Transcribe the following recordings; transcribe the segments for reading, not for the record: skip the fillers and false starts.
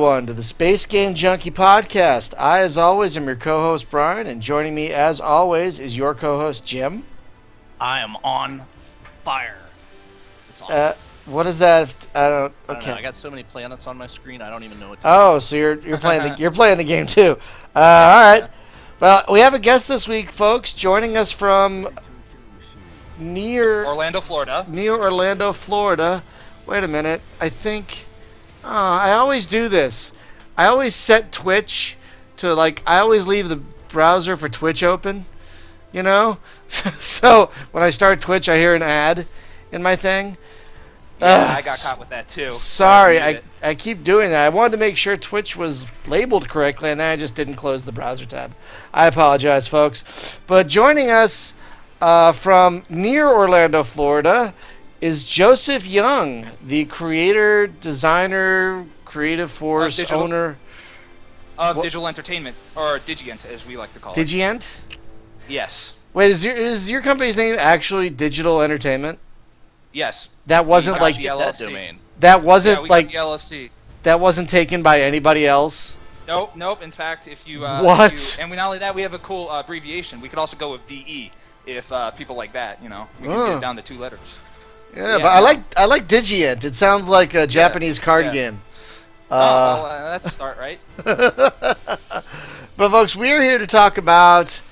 everyone, to the Space Game Junkie Podcast. I, as always, am your co-host, Brian, and joining me, as always, is your co-host, Jim. I am on fire. It's awesome. What is that? I don't know. I got so many planets on my screen, I don't even know what to do. Oh, so you're playing the game too. All right. Well, we have a guest this week, folks, joining us from near Orlando, Florida. Wait a minute. I think I always do this. I always set Twitch to I always leave the browser for Twitch open, you know? So when I start Twitch, I hear an ad in my thing. Yeah, I got caught with that too. Sorry, I keep doing that. I wanted to make sure Twitch was labeled correctly, and then I just didn't close the browser tab. I apologize, folks. But joining us from near Orlando, Florida, is Joseph Young, the creator, designer, creative force, owner of Digital Entertainment, or Digient, as we like to call it. Digient? Yes. Wait, is your company's name actually Digital Entertainment? Yes. That wasn't the that LLC. domain. That wasn't the LLC. That wasn't taken by anybody else. Nope. In fact, if you what? And not only that, we have a cool abbreviation. We could also go with DE if people like that. We can get down to 2 letters. Yeah, but I like Digient. It sounds like a Japanese card game. That's a start, right? But folks, we're here to talk about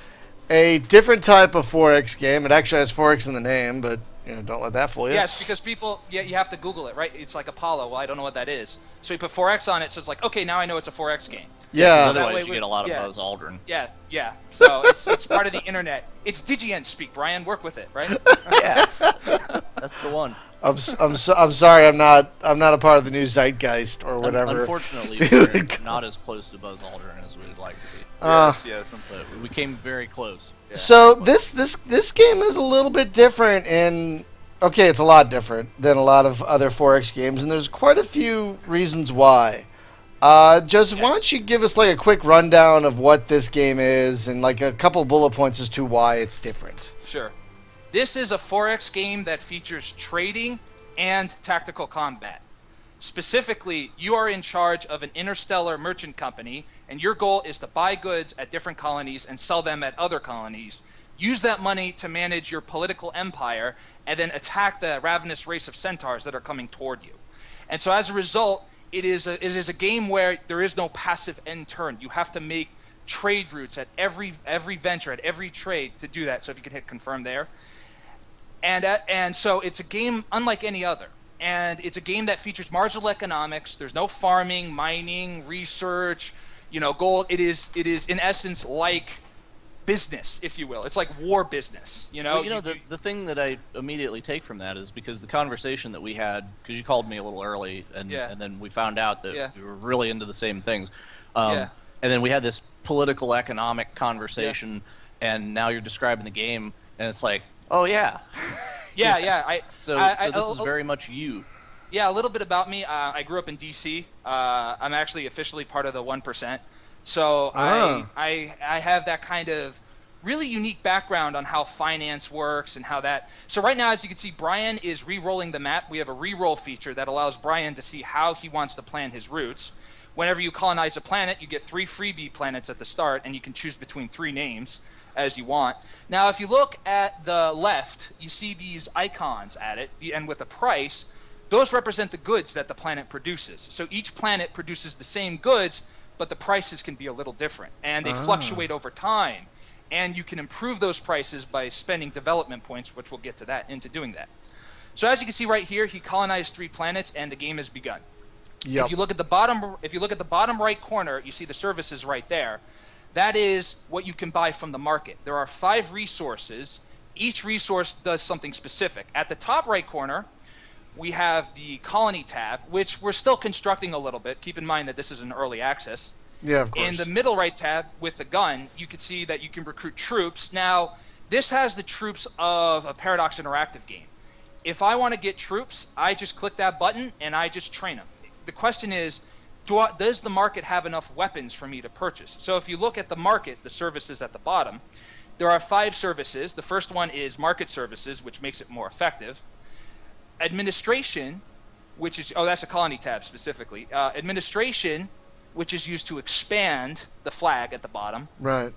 a different type of 4X game. It actually has 4X in the name, but don't let that fool you. Yes, because people, you have to Google it, right? It's like Apollo. Well, I don't know what that is. So you put 4X on it, so it's like, okay, now I know it's a 4X game. Yeah. Otherwise, you get a lot of Buzz Aldrin. Yeah. So it's part of the internet. It's Digient speak, Brian. Work with it, right? Yeah. That's the one. I'm sorry. I'm not a part of the new zeitgeist or whatever. Unfortunately, we're not as close to Buzz Aldrin as we'd like to be. Yes. But we came very close. Yeah. So this game is a little bit different it's a lot different than a lot of other 4X games, and there's quite a few reasons why. Joseph, why don't you give us a quick rundown of what this game is and a couple bullet points as to why it's different? Sure. This is a 4X game that features trading and tactical combat. Specifically, you are in charge of an interstellar merchant company, and your goal is to buy goods at different colonies and sell them at other colonies. Use that money to manage your political empire, and then attack the ravenous race of centaurs that are coming toward you. And so as a result, it is a game where there is no passive end turn. You have to make trade routes at every venture, at every trade to do that. So if you can hit confirm there. And so it's a game unlike any other. And it's a game that features marginal economics. There's no farming, mining, research, gold. It is in essence like business, if you will. It's like war business, Well, the thing that I immediately take from that is because the conversation that we had, because you called me a little early, and then we found out that we were really into the same things. And then we had this political economic conversation, and now you're describing the game, and it's like, oh yeah. Yeah. So this is very much you. Yeah, a little bit about me. I grew up in D.C. I'm actually officially part of the 1%. So I have that kind of really unique background on how finance works and how that. So right now, as you can see, Brian is re-rolling the map. We have a re-roll feature that allows Brian to see how he wants to plan his routes. Whenever you colonize a planet, you get 3 freebie planets at the start, and you can choose between 3 names as you want. Now, if you look at the left, you see these icons at it, and with a price, those represent the goods that the planet produces. So each planet produces the same goods, but the prices can be a little different, and they fluctuate over time. And you can improve those prices by spending development points, which we'll get to that, into doing that. So as you can see right here, he colonized 3 planets, and the game has begun. Yep. If you look at the bottom right corner, you see the services right there. That is what you can buy from the market. There are 5 resources. Each resource does something specific. At the top right corner, we have the colony tab, which we're still constructing a little bit. Keep in mind that this is an early access. Yeah, of course. In the middle right tab with the gun, you can see that you can recruit troops. Now, this has the troops of a Paradox Interactive game. If I want to get troops, I just click that button and I just train them. The question is, does the market have enough weapons for me to purchase? So if you look at the market, the services at the bottom, there are 5 services. The first one is market services, which makes it more effective. Administration, which is, that's a colony tab specifically. Administration which is used to expand the flag at the bottom. Right.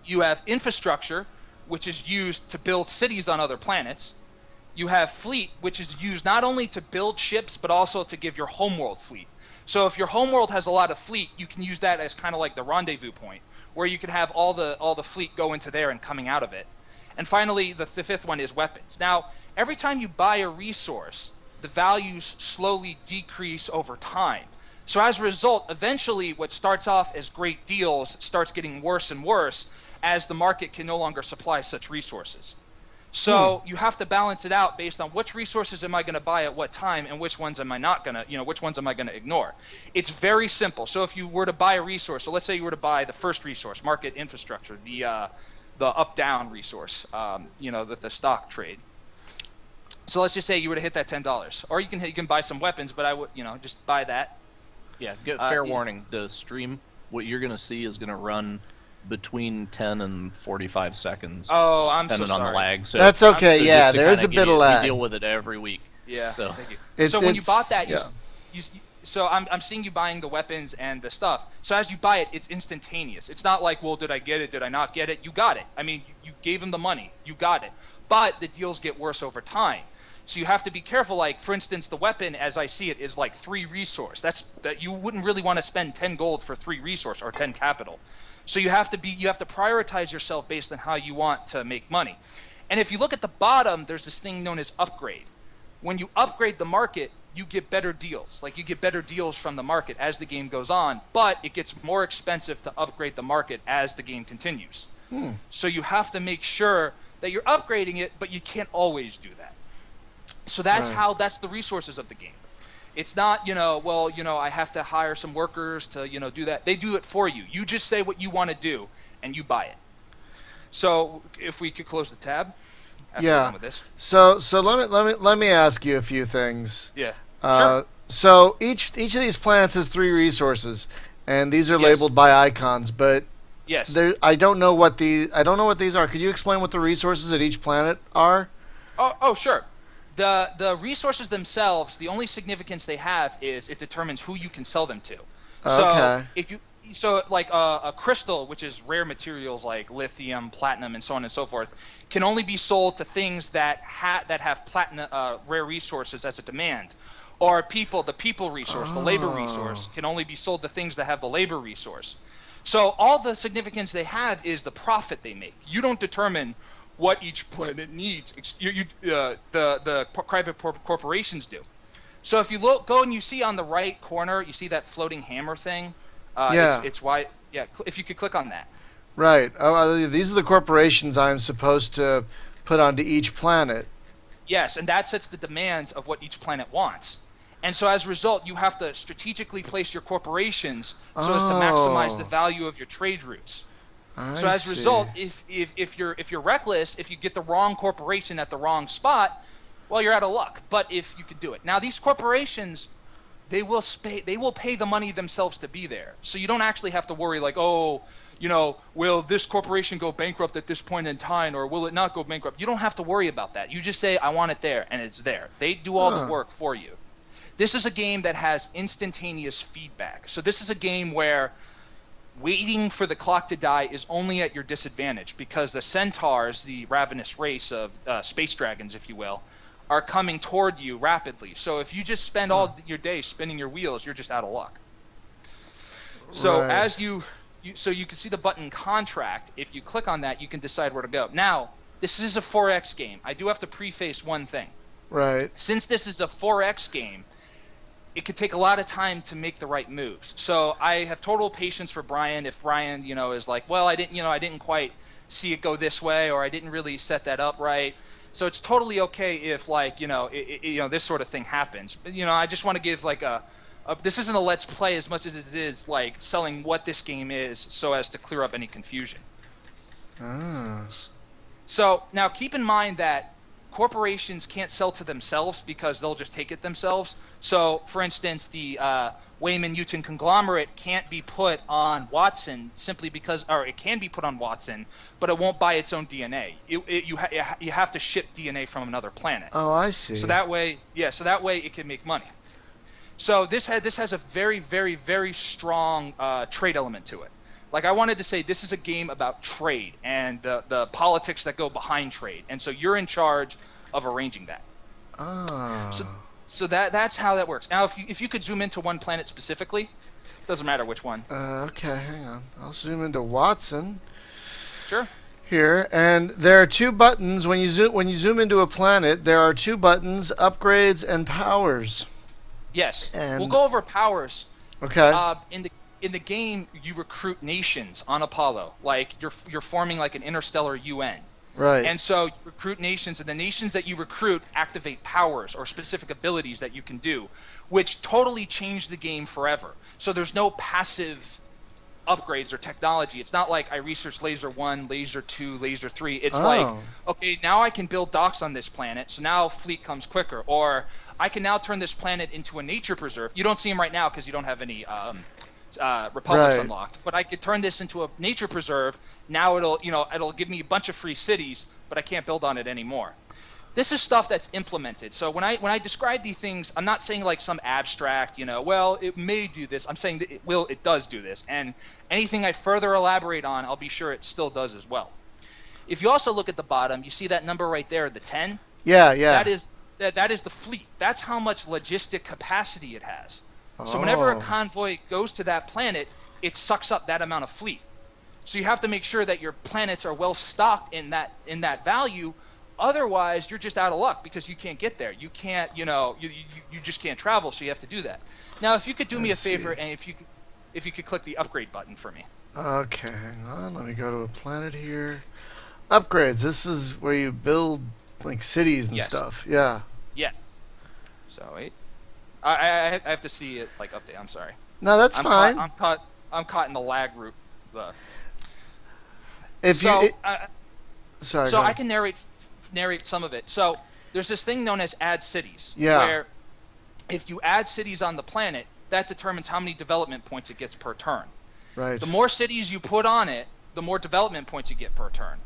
You have infrastructure, which is used to build cities on other planets. You have fleet, which is used not only to build ships, but also to give your homeworld fleet. So if your homeworld has a lot of fleet, you can use that as kind of like the rendezvous point, where you can have all the fleet go into there and coming out of it. And finally, the fifth one is weapons. Now, every time you buy a resource, the values slowly decrease over time. So as a result, eventually what starts off as great deals starts getting worse and worse as the market can no longer supply such resources. So you have to balance it out based on which resources am I going to buy at what time and which ones am I not going to, which ones am I going to ignore. It's very simple. So if you were to buy a resource, so let's say you were to buy the first resource, market infrastructure, the up-down resource, the stock trade. So let's just say you were to hit that $10, or you can buy some weapons, but I would, just buy that. Yeah, fair warning. The stream, what you're going to see is going to run between 10 and 45 seconds. Oh, I'm so sorry. Depending on the lag. So that's okay. Yeah, there is a bit of lag. We deal with it every week. Yeah. So, thank you. So when you bought that, so I'm seeing you buying the weapons and the stuff. So as you buy it, it's instantaneous. It's not like, well, did I get it? Did I not get it? You got it. I mean, you gave him the money. You got it. But the deals get worse over time. So you have to be careful. Like, for instance, the weapon, as I see it, is like 3 resource. That you wouldn't really want to spend 10 gold for 3 resource or 10 capital. So you have to prioritize yourself based on how you want to make money. And if you look at the bottom, there's this thing known as upgrade. When you upgrade the market, you get better deals. Like, you get better deals from the market as the game goes on, but it gets more expensive to upgrade the market as the game continues. So you have to make sure that you're upgrading it, but you can't always do that. So that's that's the resources of the game. It's not, I have to hire some workers to, do that. They do it for you. You just say what you want to do, and you buy it. So if we could close the tab. After we're done with this. So let me ask you a few things. Yeah. Sure. So each of these planets has 3 resources, and these are labeled by icons. But yes, I don't know what these are. Could you explain what the resources at each planet are? Oh, sure. The resources themselves, the only significance they have is it determines who you can sell them to. Okay. So like a crystal, which is rare materials like lithium, platinum, and so on and so forth, can only be sold to things that have platinum rare resources as a demand. Or the people resource, the labor resource, can only be sold to things that have the labor resource. So all the significance they have is the profit they make. You don't determine what each planet needs. The private corporations do. So if you go and you see on the right corner, you see that floating hammer thing. It's why. Yeah, if you could click on that. Right. Oh, these are the corporations I'm supposed to put onto each planet. Yes, and that sets the demands of what each planet wants. And so as a result, you have to strategically place your corporations so as to maximize the value of your trade routes. So as a result, if you're reckless, if you get the wrong corporation at the wrong spot, well, you're out of luck. But if you could do it. Now, these corporations, they will pay the money themselves to be there. So you don't actually have to worry like, will this corporation go bankrupt at this point in time, or will it not go bankrupt? You don't have to worry about that. You just say, I want it there, and it's there. They do all the work for you. This is a game that has instantaneous feedback. So this is a game where waiting for the clock to die is only at your disadvantage, because the centaurs, the ravenous race of space dragons, if you will, are coming toward you rapidly. So if you just spend all your day spinning your wheels, you're just out of luck. So as you can see the button contract. If you click on that, you can decide where to go. Now, this is a 4X game. I do have to preface one thing. Right. Since this is a 4X game, it could take a lot of time to make the right moves. So I have total patience for Brian. If Brian, is like, well, I didn't quite see it go this way, or I didn't really set that up right. So it's totally okay if this sort of thing happens. But, I just want to give this isn't a let's play as much as it is like selling what this game is, so as to clear up any confusion. So now keep in mind that corporations can't sell to themselves because they'll just take it themselves. So, for instance, the Wayman-Newton conglomerate can't be put on Watson simply because, or it can be put on Watson, but it won't buy its own DNA. You have to ship DNA from another planet. Oh, I see. So that way it can make money. So this has a very, very, very strong trade element to it. Like I wanted to say, this is a game about trade and the politics that go behind trade, and so you're in charge of arranging that. Oh. So that's how that works. Now, if you could zoom into one planet specifically, doesn't matter which one. Okay, hang on. I'll zoom into Watson. Sure. Here, and there are two buttons when you zoom into a planet. There are two buttons: upgrades and powers. Yes. And we'll go over powers. Okay. In the game, you recruit nations on Apollo. Like you're forming like an interstellar UN. Right. And so you recruit nations, and the nations that you recruit activate powers or specific abilities that you can do, which totally change the game forever. So there's no passive upgrades or technology. It's not like I research laser 1, laser 2, laser 3. It's like, okay, now I can build docks on this planet, so now fleet comes quicker. Or I can now turn this planet into a nature preserve. You don't see them right now because you don't have any republics unlocked. But I could turn this into a nature preserve. Now it'll give me a bunch of free cities, but I can't build on it anymore. This is stuff that's implemented. So when I describe these things, I'm not saying like some abstract, well, it may do this. I'm saying that it does do this. And anything I further elaborate on, I'll be sure it still does as well. If you also look at the bottom, you see that number right there, the 10? Yeah. That is the fleet. That's how much logistic capacity it has. So whenever a convoy goes to that planet, it sucks up that amount of fleet. So you have to make sure that your planets are well stocked in that value. Otherwise, you're just out of luck because you can't get there. You can't, you just can't travel. So you have to do that. Now, if you could do me a favor, and if you could click the upgrade button for me. Okay, hang on. Let me go to a planet here. Upgrades. This is where you build like cities and stuff. Yeah. Yeah. So wait. I have to see it like update. I'm sorry. No, that's fine. I'm caught in the lag group. Sorry. So I can narrate some of it. So there's this thing known as add cities. Yeah. Where if you add cities on the planet, that determines how many development points it gets per turn. Right. The more cities you put on it, the more development points you get per turn.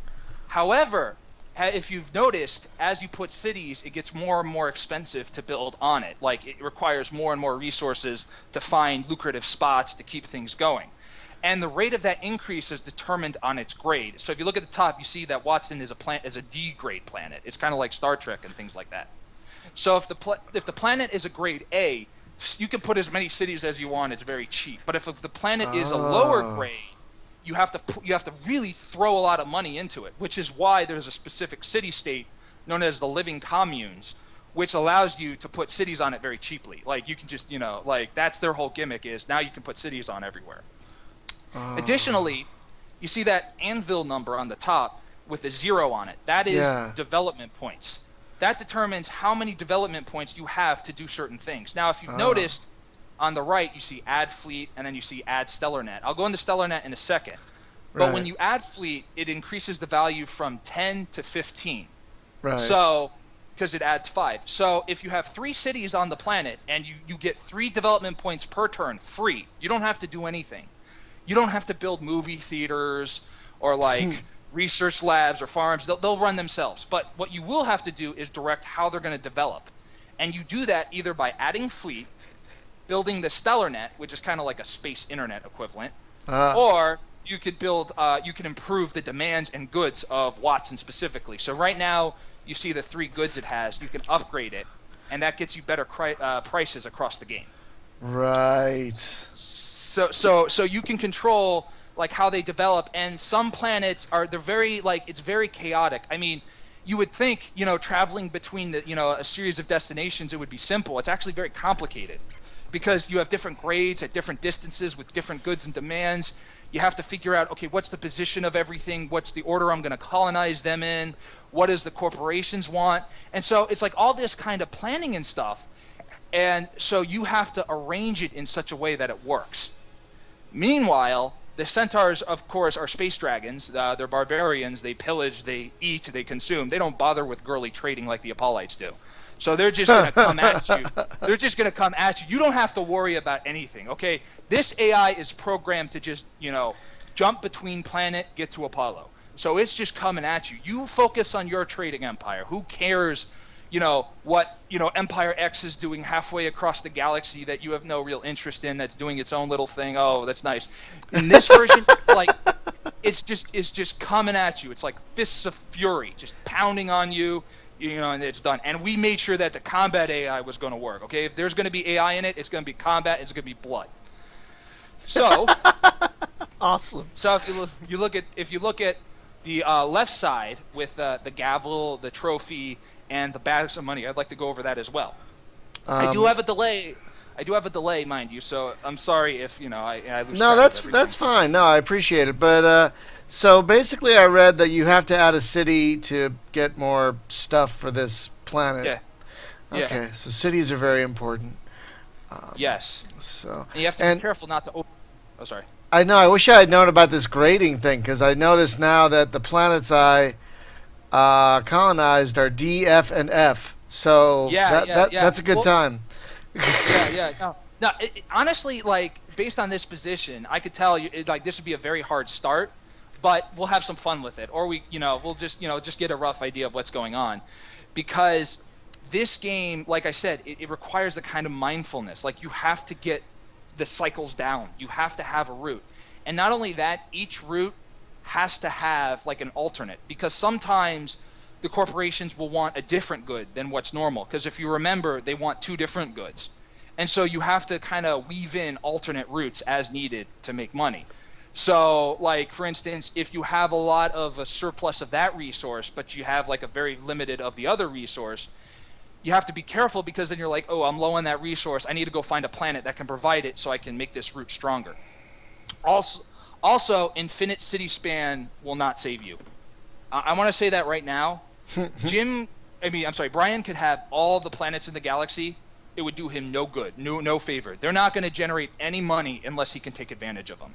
However, if you've noticed, as you put cities, it gets more and more expensive to build on it. Like it requires more and more resources to find lucrative spots to keep things going. And the rate of that increase is determined on its grade. So if you look at the top, you see that Watson is a D grade planet. It's kind of like Star Trek and things like that. So if the planet is a grade A, you can put as many cities as you want. It's very cheap. But if the planet is a lower grade, you have to really throw a lot of money into it, which is why there's a specific city state known as the living communes, which allows you to put cities on it very cheaply. Like you can just, like that's their whole gimmick is now you can put cities on everywhere. Additionally, you see that anvil number on the top with a 0 on it. That is development points. That determines how many development points you have to do certain things. Now, if you've noticed, on the right, you see add fleet, and then you see add stellar net. I'll go into stellar net in a second. But when you add fleet, it increases the value from 10 to 15. Right. So, because it adds 5. So if you have 3 cities on the planet, and you get 3 development points per turn free, you don't have to do anything. You don't have to build movie theaters or like research labs or farms. They'll run themselves. But what you will have to do is direct how they're going to develop. And you do that either by adding fleet, building the stellar net, which is kind of like a space internet equivalent, or you could you can improve the demands and goods of Watson specifically. So right now you see the 3 goods it has. You can upgrade it, and that gets you better prices across the game. Right. So you can control like how they develop, and some planets they're very it's very chaotic. I mean, you would think traveling between a series of destinations it would be simple. It's actually very complicated because you have different grades at different distances with different goods and demands. You have to figure out, okay, what's the position of everything? What's the order I'm going to colonize them in? What does the corporations want? And so it's like all this kind of planning and stuff. And so you have to arrange it in such a way that it works. Meanwhile, the centaurs, of course, are space dragons. They're barbarians. They pillage, they eat, they consume. They don't bother with girly trading like the Apollites do. So they're just going to come at you. They're just going to come at you. You don't have to worry about anything, okay? This AI is programmed to just, jump between planet, get to Apollo. So it's just coming at you. You focus on your trading empire. Who cares, what Empire X is doing halfway across the galaxy that you have no real interest in, that's doing its own little thing. Oh, that's nice. In this version, it's just coming at you. It's like fists of fury, just pounding on you, and it's done. And we made sure that the combat AI was going to work. Okay, if there's going to be AI in it, it's going to be combat. It's going to be blood. So awesome. So if you look at the left side with the gavel, the trophy, and the bags of money, I'd like to go over that as well. I do have a delay. Mind you. So I'm sorry if I lose. No, that's fine. No, I appreciate it. But so basically, I read that you have to add a city to get more stuff for this planet. Yeah. Okay. Yeah. So cities are very important. Yes. So and you have to be careful not to. Oh, sorry. I know. I wish I had known about this grading thing, because I noticed now that the planets I colonized are D, F, and F. So that's a good time. No. Honestly, based on this position, I could tell you this would be a very hard start, but we'll have some fun with it, or we'll just get a rough idea of what's going on, because this game, like I said, it requires a kind of mindfulness. You have to get the cycles down. You have to have a route. And not only that, each route has to have an alternate, because sometimes the corporations will want a different good than what's normal, because if you remember, they want two different goods. And so you have to kind of weave in alternate routes as needed to make money. So for instance, if you have a lot of a surplus of that resource, but you have a very limited of the other resource, you have to be careful, because then you're oh, I'm low on that resource. I need to go find a planet that can provide it so I can make this route stronger. Also, infinite city span will not save you. I want to say that right now. Brian could have all the planets in the galaxy. It would do him no good, no favor. They're not going to generate any money unless he can take advantage of them.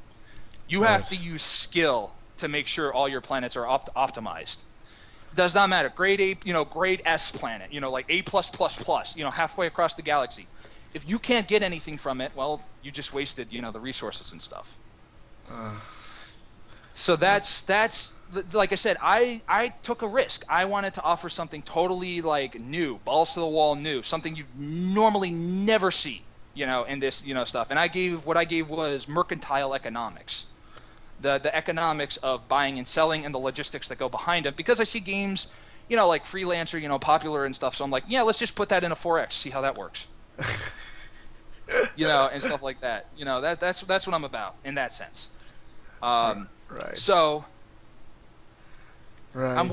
You have to use skill to make sure all your planets are optimized. Does not matter. Grade A, grade S planet, A+++, halfway across the galaxy. If you can't get anything from it, well, you just wasted, the resources and stuff. So that's like I said, I took a risk. I wanted to offer something totally new, balls to the wall new, something you normally never see, in this, stuff. And what I gave was mercantile economics. The economics of buying and selling and the logistics that go behind it, because I see games, Freelancer, popular and stuff. So I'm let's just put that in a 4X, see how that works. And stuff like that. That's what I'm about in that sense. Right. So right. I'm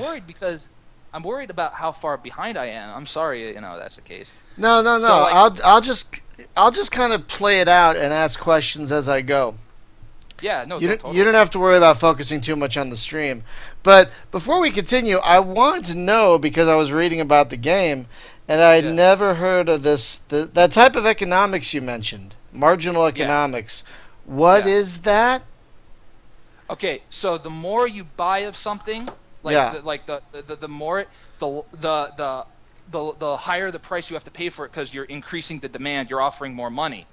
worried about how far behind I am. I'm sorry, that's the case. No. So, I'll just kind of play it out and ask questions as I go. Yeah, no. You don't have to worry about focusing too much on the stream. But before we continue, I wanted to know, because I was reading about the game, and I'd never heard of that type of economics you mentioned, marginal economics. Yeah. What is that? Okay, so the more you buy of something, the more the higher the price you have to pay for it, because you're increasing the demand. You're offering more money.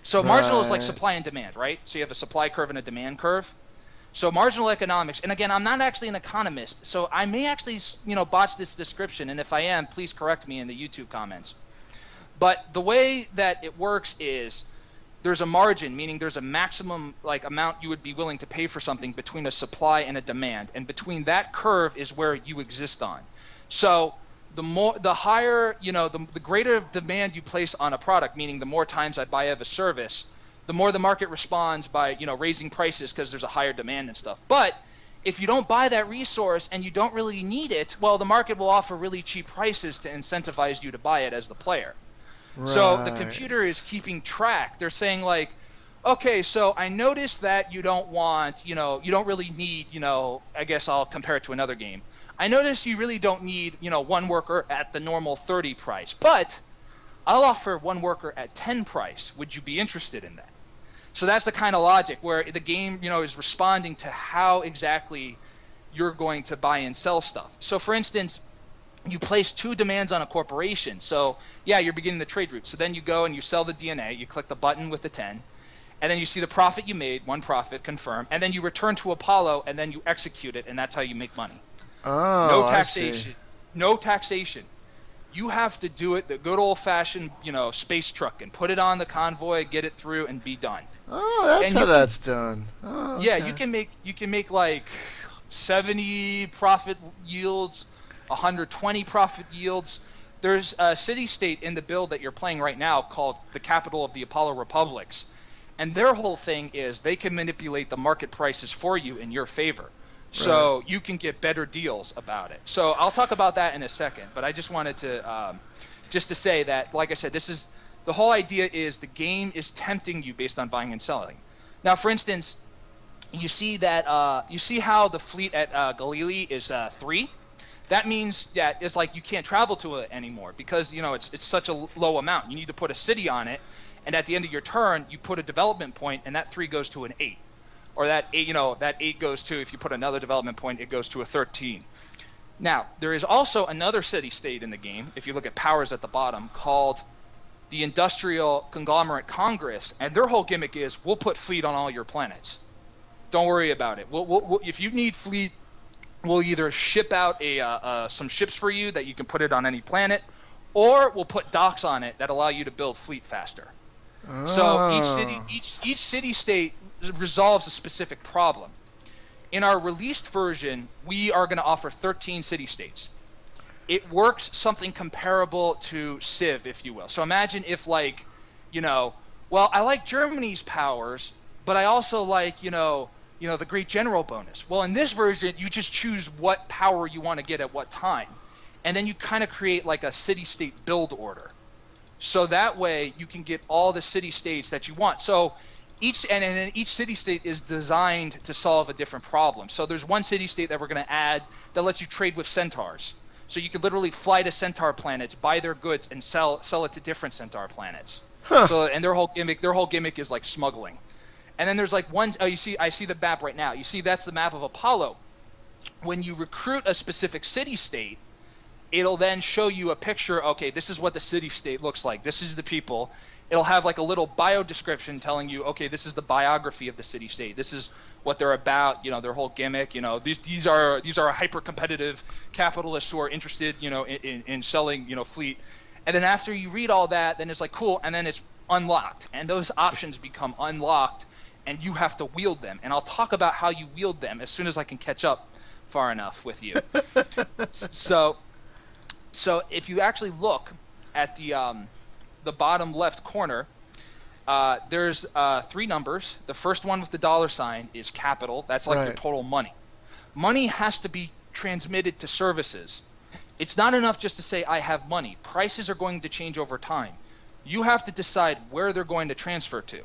So marginal is supply and demand, right? So you have a supply curve and a demand curve. So marginal economics, and again, I'm not actually an economist, so I may actually, botch this description, and if I am, please correct me in the YouTube comments. But the way that it works is there's a margin, meaning there's a maximum amount you would be willing to pay for something between a supply and a demand, and between that curve is where you exist on. So the higher, the greater demand you place on a product, meaning the more times I buy of a service, the more the market responds by, raising prices, because there's a higher demand and stuff. But if you don't buy that resource and you don't really need it, well, the market will offer really cheap prices to incentivize you to buy it as the player. Right. So the computer is keeping track. They're saying okay, so I noticed that you don't want, you don't really need, I guess I'll compare it to another game. I notice you really don't need, one worker at the normal 30 price, but I'll offer one worker at 10 price. Would you be interested in that? So that's the kind of logic where the game, is responding to how exactly you're going to buy and sell stuff. So for instance, you place two demands on a corporation. So yeah, you're beginning the trade route. So then you go and you sell the DNA, you click the button with the 10, and then you see the profit you made, one profit, confirm, and then you return to Apollo and then you execute it, and that's how you make money. Oh, no taxation. No taxation. You have to do it the good old-fashioned, space truck and put it on the convoy, get it through, and be done. Oh, that's how that's done. Oh, okay. Yeah, you can make like 70 profit yields, 120 profit yields. There's a city-state in the build that you're playing right now called the capital of the Apollo Republics, and their whole thing is they can manipulate the market prices for you in your favor. So you can get better deals about it. So I'll talk about that in a second, but I just wanted to just to say that, like I said, this is the whole idea is the game is tempting you based on buying and selling. Now, for instance, you see that you see how the fleet at Galilee is 3. That means that it's like you can't travel to it anymore because it's such a low amount. You need to put a city on it, and at the end of your turn, you put a development point, and that 3 goes to an 8. Or that 8, that 8 goes to, if you put another development point, it goes to a 13. Now, there is also another city-state in the game, if you look at powers at the bottom, called the Industrial Conglomerate Congress, and their whole gimmick is, we'll put fleet on all your planets. Don't worry about it. We'll if you need fleet, we'll either ship out some ships for you that you can put it on any planet, or we'll put docks on it that allow you to build fleet faster. Oh. So each city-state resolves a specific problem. In our released version, we are going to offer 13 city-states. It works something comparable to Civ, if you will. So imagine if, I like Germany's powers, but I also like, the Great General bonus. Well, in this version, you just choose what power you want to get at what time. And then you kind of create like a city-state build order. So that way, you can get all the city-states that you want. So each city-state is designed to solve a different problem. So there's one city-state that we're going to add that lets you trade with centaurs. So you could literally fly to centaur planets, buy their goods, and sell it to different centaur planets. Huh. So and their whole gimmick is like smuggling. And then there's like one. Oh, I see the map right now. You see that's the map of Apollo. When you recruit a specific city-state, it'll then show you a picture. Okay, this is what the city-state looks like. This is the people. It'll have like a little bio description telling you, okay, this is the biography of the city-state. This is what they're about, their whole gimmick. These are hyper-competitive capitalists who are interested, in selling, fleet. And then after you read all that, then it's like, cool, and then it's unlocked. And those options become unlocked, and you have to wield them. And I'll talk about how you wield them as soon as I can catch up far enough with you. So if you actually look at the bottom left corner, there's 3 numbers. The first one with the $sign is capital. That's like your total money. Money has to be transmitted to services. It's not enough just to say I have money. Prices are going to change over time. You have to decide where they're going to transfer to.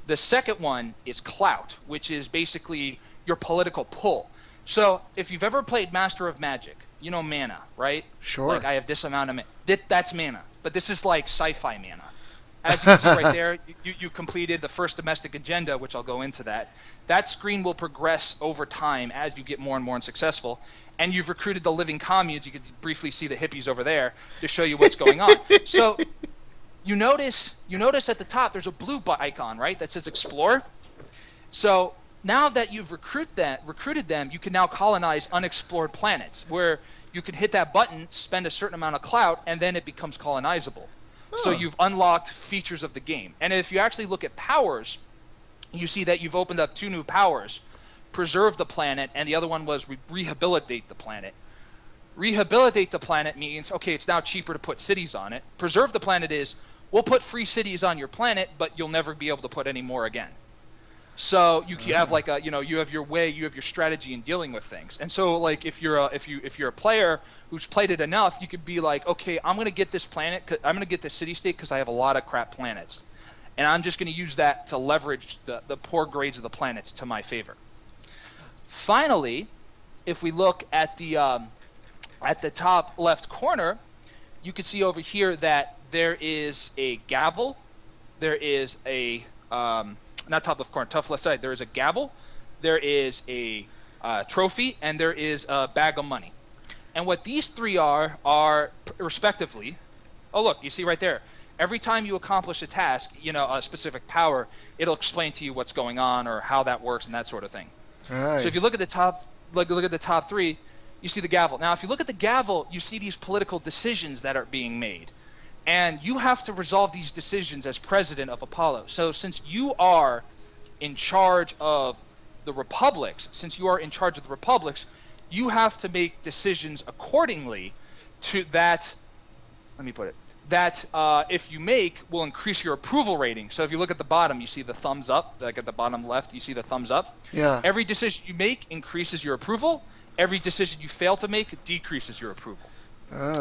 The second one is clout, which is basically your political pull. So if you've ever played Master of Magic, mana, right? Sure. Like I have this amount of mana. That's mana. But this is like sci-fi mana. As you can see right there, you completed the first domestic agenda, which I'll go into that. That screen will progress over time as you get more and more successful. And you've recruited the living communes. You can briefly see the hippies over there to show you what's going on. So you notice at the top there's a blue icon, right, that says Explore. So now that you've recruited them, you can now colonize unexplored planets where you can hit that button, spend a certain amount of clout, and then it becomes colonizable. So you've unlocked features of the game. And if you actually look at powers, you see that you've opened up 2 new powers. Preserve the planet, and the other one was rehabilitate the planet. Rehabilitate the planet means, okay, it's now cheaper to put cities on it. Preserve the planet is, we'll put free cities on your planet, but you'll never be able to put any more again. So you have like you have your way, you have your strategy in dealing with things. And so like if you're a player who's played it enough, you could be like, okay, I'm gonna get this planet, I'm gonna get this city-state because I have a lot of crap planets, and I'm just gonna use that to leverage the poor grades of the planets to my favor. Finally, if we look at the top left corner, you can see over here that there is a gavel, there is a not top left corner, top left side. There is a gavel, there is a trophy, and there is a bag of money. And what these 3 are respectively. Oh, look, you see right there. Every time you accomplish a task, a specific power, it'll explain to you what's going on or how that works and that sort of thing. Nice. So if you look at the top, look at the top 3, you see the gavel. Now, if you look at the gavel, you see these political decisions that are being made. And you have to resolve these decisions as president of Apollo. So since you are in charge of the republics, you have to make decisions accordingly to that. Let me put it. That if you make will increase your approval rating. So if you look at the bottom, you see the thumbs up. Like at the bottom left, you see the thumbs up. Yeah. Every decision you make increases your approval. Every decision you fail to make decreases your approval.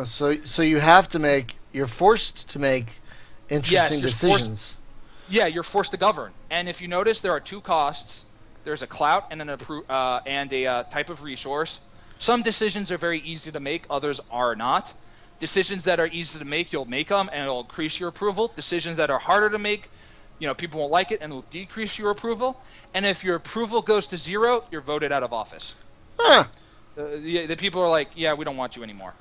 So you have to make. You're forced to make interesting decisions. You're forced to govern. And if you notice, there are two costs. There's a clout and a type of resource. Some decisions are very easy to make. Others are not. Decisions that are easy to make, you'll make them, and it'll increase your approval. Decisions that are harder to make, people won't like it, and it'll decrease your approval. And if your approval goes to 0, you're voted out of office. Huh. The people are like, yeah, we don't want you anymore.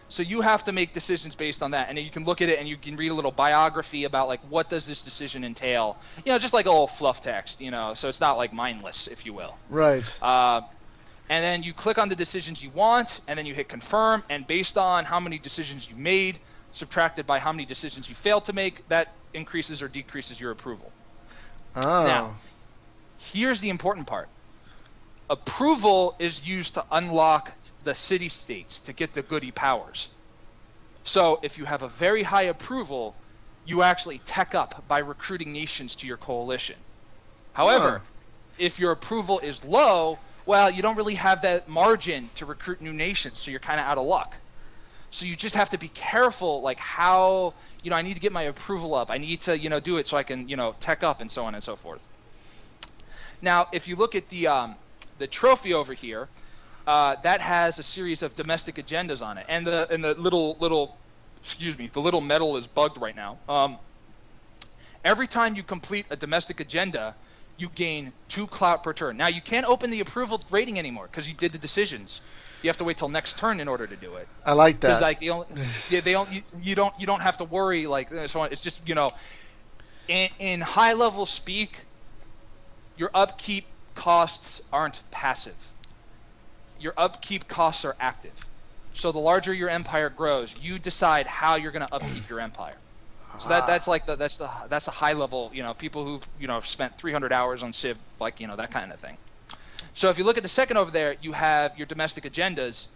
So you have to make decisions based on that, and you can look at it and you can read a little biography about like what does this decision entail, just like a little fluff text, so it's not like mindless, if you will. Right. And then you click on the decisions you want, and then you hit confirm, and based on how many decisions you made, subtracted by how many decisions you failed to make, that increases or decreases your approval. Oh. Now, here's the important part. Approval is used to unlock the city-states to get the goody powers. So if you have a very high approval, you actually tech up by recruiting nations to your coalition. However, if your approval is low, well, you don't really have that margin to recruit new nations, so you're kind of out of luck. So you just have to be careful, like how, I need to get my approval up. I need to, do it so I can, tech up and so on and so forth. Now, if you look at the trophy over here, that has a series of domestic agendas on it, and the little medal is bugged right now. Every time you complete a domestic agenda, you gain 2 clout per turn. Now you can't open the approval rating anymore because you did the decisions. You have to wait till next turn in order to do it. I like that. Like you don't have to worry like so on. It's just in high level speak, your upkeep costs aren't passive. Your upkeep costs are active. So the larger your empire grows, you decide how you're going to upkeep your empire. So that's a high level, people who've spent 300 hours on Civ, that kind of thing. So if you look at the second over there, you have your domestic agendas,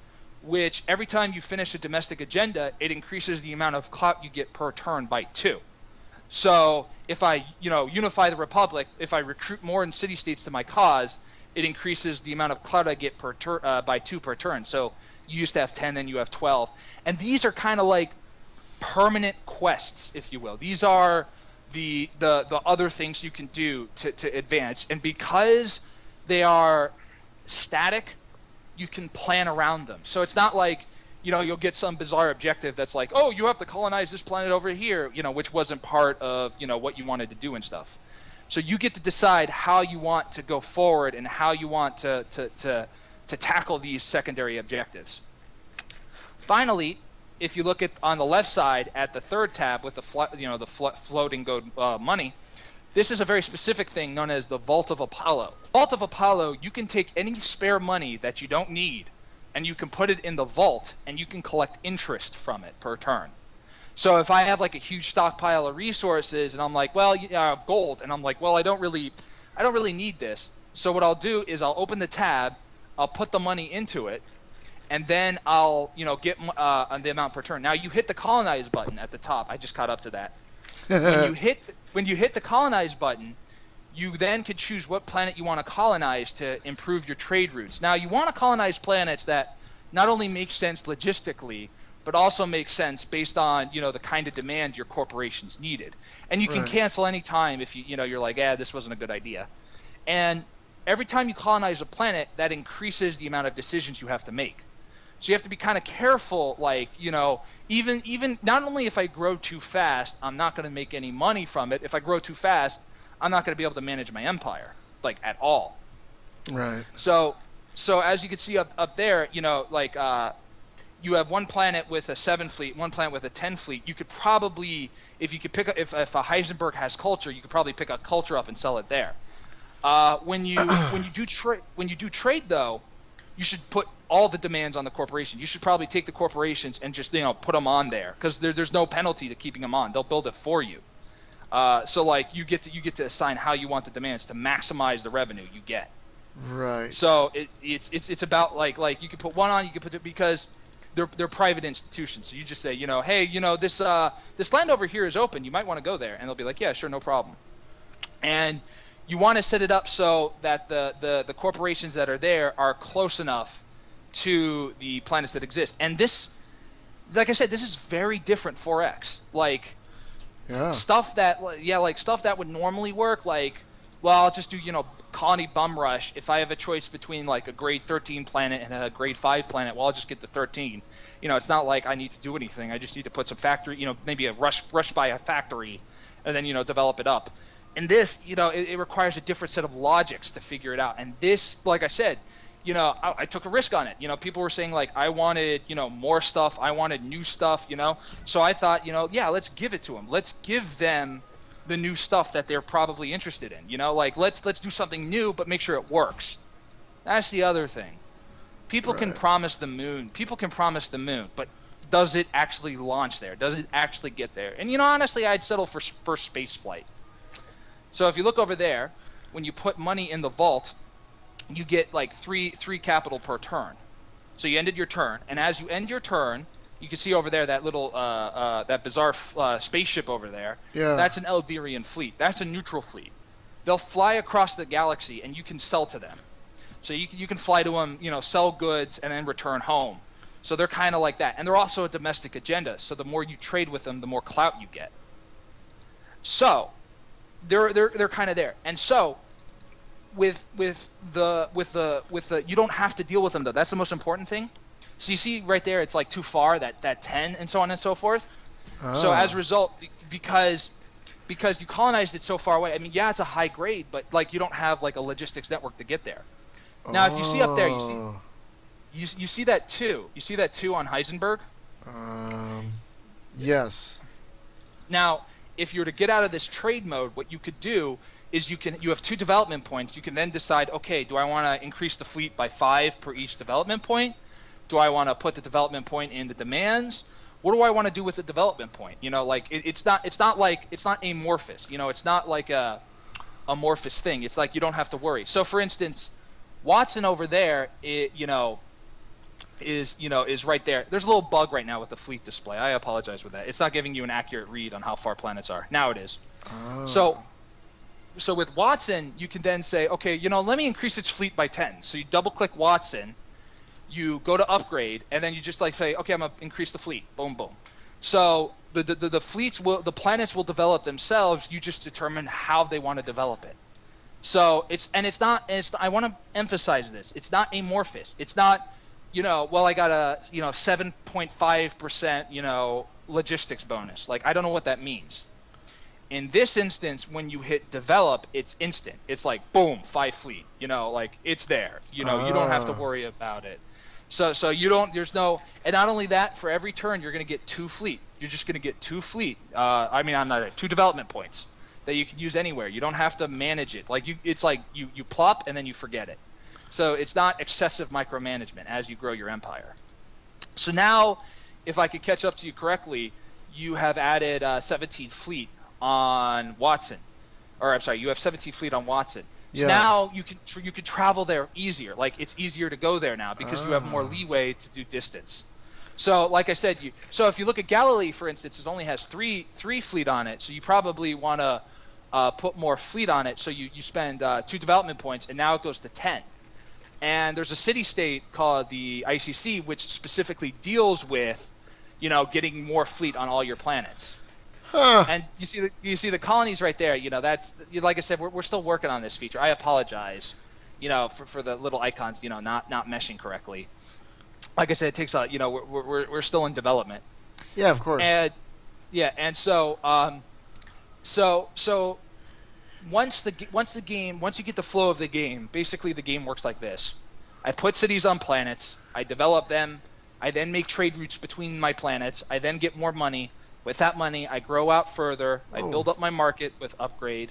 which every time you finish a domestic agenda, it increases the amount of clout you get per turn by 2. So if I, unify the republic, if I recruit more in city-states to my cause, it increases the amount of clout I get by 2 per turn. So you used to have 10, then you have 12. And these are kind of like permanent quests, if you will. These are the other things you can do to advance. And because they are static, you can plan around them. So it's not like, you'll get some bizarre objective that's like, oh, you have to colonize this planet over here, which wasn't part of, what you wanted to do and stuff. So you get to decide how you want to go forward and how you want to tackle these secondary objectives. Finally, if you look at on the left side at the third tab with the floating gold money, this is a very specific thing known as the Vault of Apollo. Vault of Apollo, you can take any spare money that you don't need and you can put it in the vault and you can collect interest from it per turn. So if I have like a huge stockpile of resources and I'm like, well, I have gold, and I'm like, well, I don't really need this. So what I'll do is I'll open the tab, I'll put the money into it, and then I'll get the amount per turn. Now you hit the colonize button at the top. I just caught up to that. When you hit the colonize button, you then could choose what planet you want to colonize to improve your trade routes. Now you want to colonize planets that not only make sense logistically, but also make sense based on the kind of demand your corporations needed. And you can cancel any time if you're like, this wasn't a good idea. And every time you colonize a planet, that increases the amount of decisions you have to make. So you have to be kind of careful, even not only if I grow too fast, I'm not going to make any money from it. If I grow too fast, I'm not going to be able to manage my empire, at all. Right. So as you can see up there, you have one planet with a 7 fleet, one planet with a 10 fleet. You could probably, if a Heisenberg has culture, you could probably pick a culture up and sell it there. When you do trade though, you should put all the demands on the corporation. You should probably take the corporations and just put them on there, because there's no penalty to keeping them on. They'll build it for you. So like you get to assign how you want the demands to maximize the revenue you get. Right. So it's about like you can put one on, you can put it, because they're private institutions. So you just say, hey, this land over here is open. You might want to go there, and they'll be like, yeah, sure, no problem. And you want to set it up so that the corporations that are there are close enough to the planets that exist. And this, like I said, this is very different 4X. Like stuff that would normally work. Like, well, I'll just do colony bum rush. If I have a choice between like a grade 13 planet and a grade 5 planet, well, I'll just get the 13. It's not like I need to do anything. I just need to put some factory, maybe a rush by a factory, and then develop it up. And this, it requires a different set of logics to figure it out. And this, like I said, I took a risk on it. People were saying like I wanted, more stuff. I wanted new stuff, So I thought, let's give it to them. Let's give them the new stuff that they're probably interested in. Like let's do something new, but make sure it works. That's the other thing. People can promise the moon. But does it actually launch there? Does it actually get there? And honestly, I'd settle for first space flight. So if you look over there, when you put money in the vault, you get like three capital per turn. So you ended your turn, and as you end your turn, you can see over there that little that bizarre spaceship over there. Yeah. That's an Eldarian fleet. That's a neutral fleet. They'll fly across the galaxy, and you can sell to them. So you can fly to them, sell goods, and then return home. So they're kind of like that, and they're also a domestic agenda. So the more you trade with them, the more clout you get. So they're kind of there, and so with the you don't have to deal with them though. That's the most important thing. So you see right there, it's like too far, that 10 and so on and so forth. So as a result, because you colonized it so far away, I mean, yeah, it's a high grade, but like you don't have like a logistics network to get there. Now if you see up there, you see that 2. You see that 2 on Heisenberg? Yes. Now if you were to get out of this trade mode, what you could do is you have 2 development points. You can then decide, okay, do I want to increase the fleet by 5 per each development point? Do I want to put the development point in the demands? What do I want to do with the development point? Like it's not amorphous. It's not like a amorphous thing. It's like you don't have to worry. So for instance, Watson over there, is right there. There's a little bug right now with the fleet display. I apologize for that. It's not giving you an accurate read on how far planets are. Now it is. So with Watson, you can then say, okay, let me increase its fleet by 10. So you double click Watson, you go to upgrade, and then you just like say, okay, I'm gonna increase the fleet. Boom, boom. So the planets will develop themselves. You just determine how they want to develop it. So I want to emphasize this. It's not amorphous. It's not, well, I got a 7.5% logistics bonus. Like I don't know what that means. In this instance, when you hit develop, it's instant. It's like boom, 5 fleet. Like it's there. You don't have to worry about it. So you don't. There's no. And not only that, for every turn, you're gonna get 2 fleet. You're just gonna get 2 fleet. I'm not 2 development points that you can use anywhere. You don't have to manage it. Like it's like you plop and then you forget it. So it's not excessive micromanagement as you grow your empire. So now, if I could catch up to you correctly, you have added 17 fleet on Watson, or I'm sorry, you have 17 fleet on Watson. So now you can travel there easier. Like it's easier to go there now because you have more leeway to do distance. So like I said, so if you look at Galilee, for instance, it only has three fleet on it. So you probably want to put more fleet on it. So you spend 2 development points, and now it goes to 10. And there's a city-state called the ICC, which specifically deals with, getting more fleet on all your planets. Huh. And you see the colonies right there. That's like I said, we're still working on this feature. I apologize, for the little icons, not meshing correctly. Like I said, it takes a, we're still in development. Yeah, of course. And so once you get the flow of the game, basically the game works like this. I put cities on planets, I develop them, I then make trade routes between my planets, I then get more money. With that money, I grow out further, I build up my market with upgrade,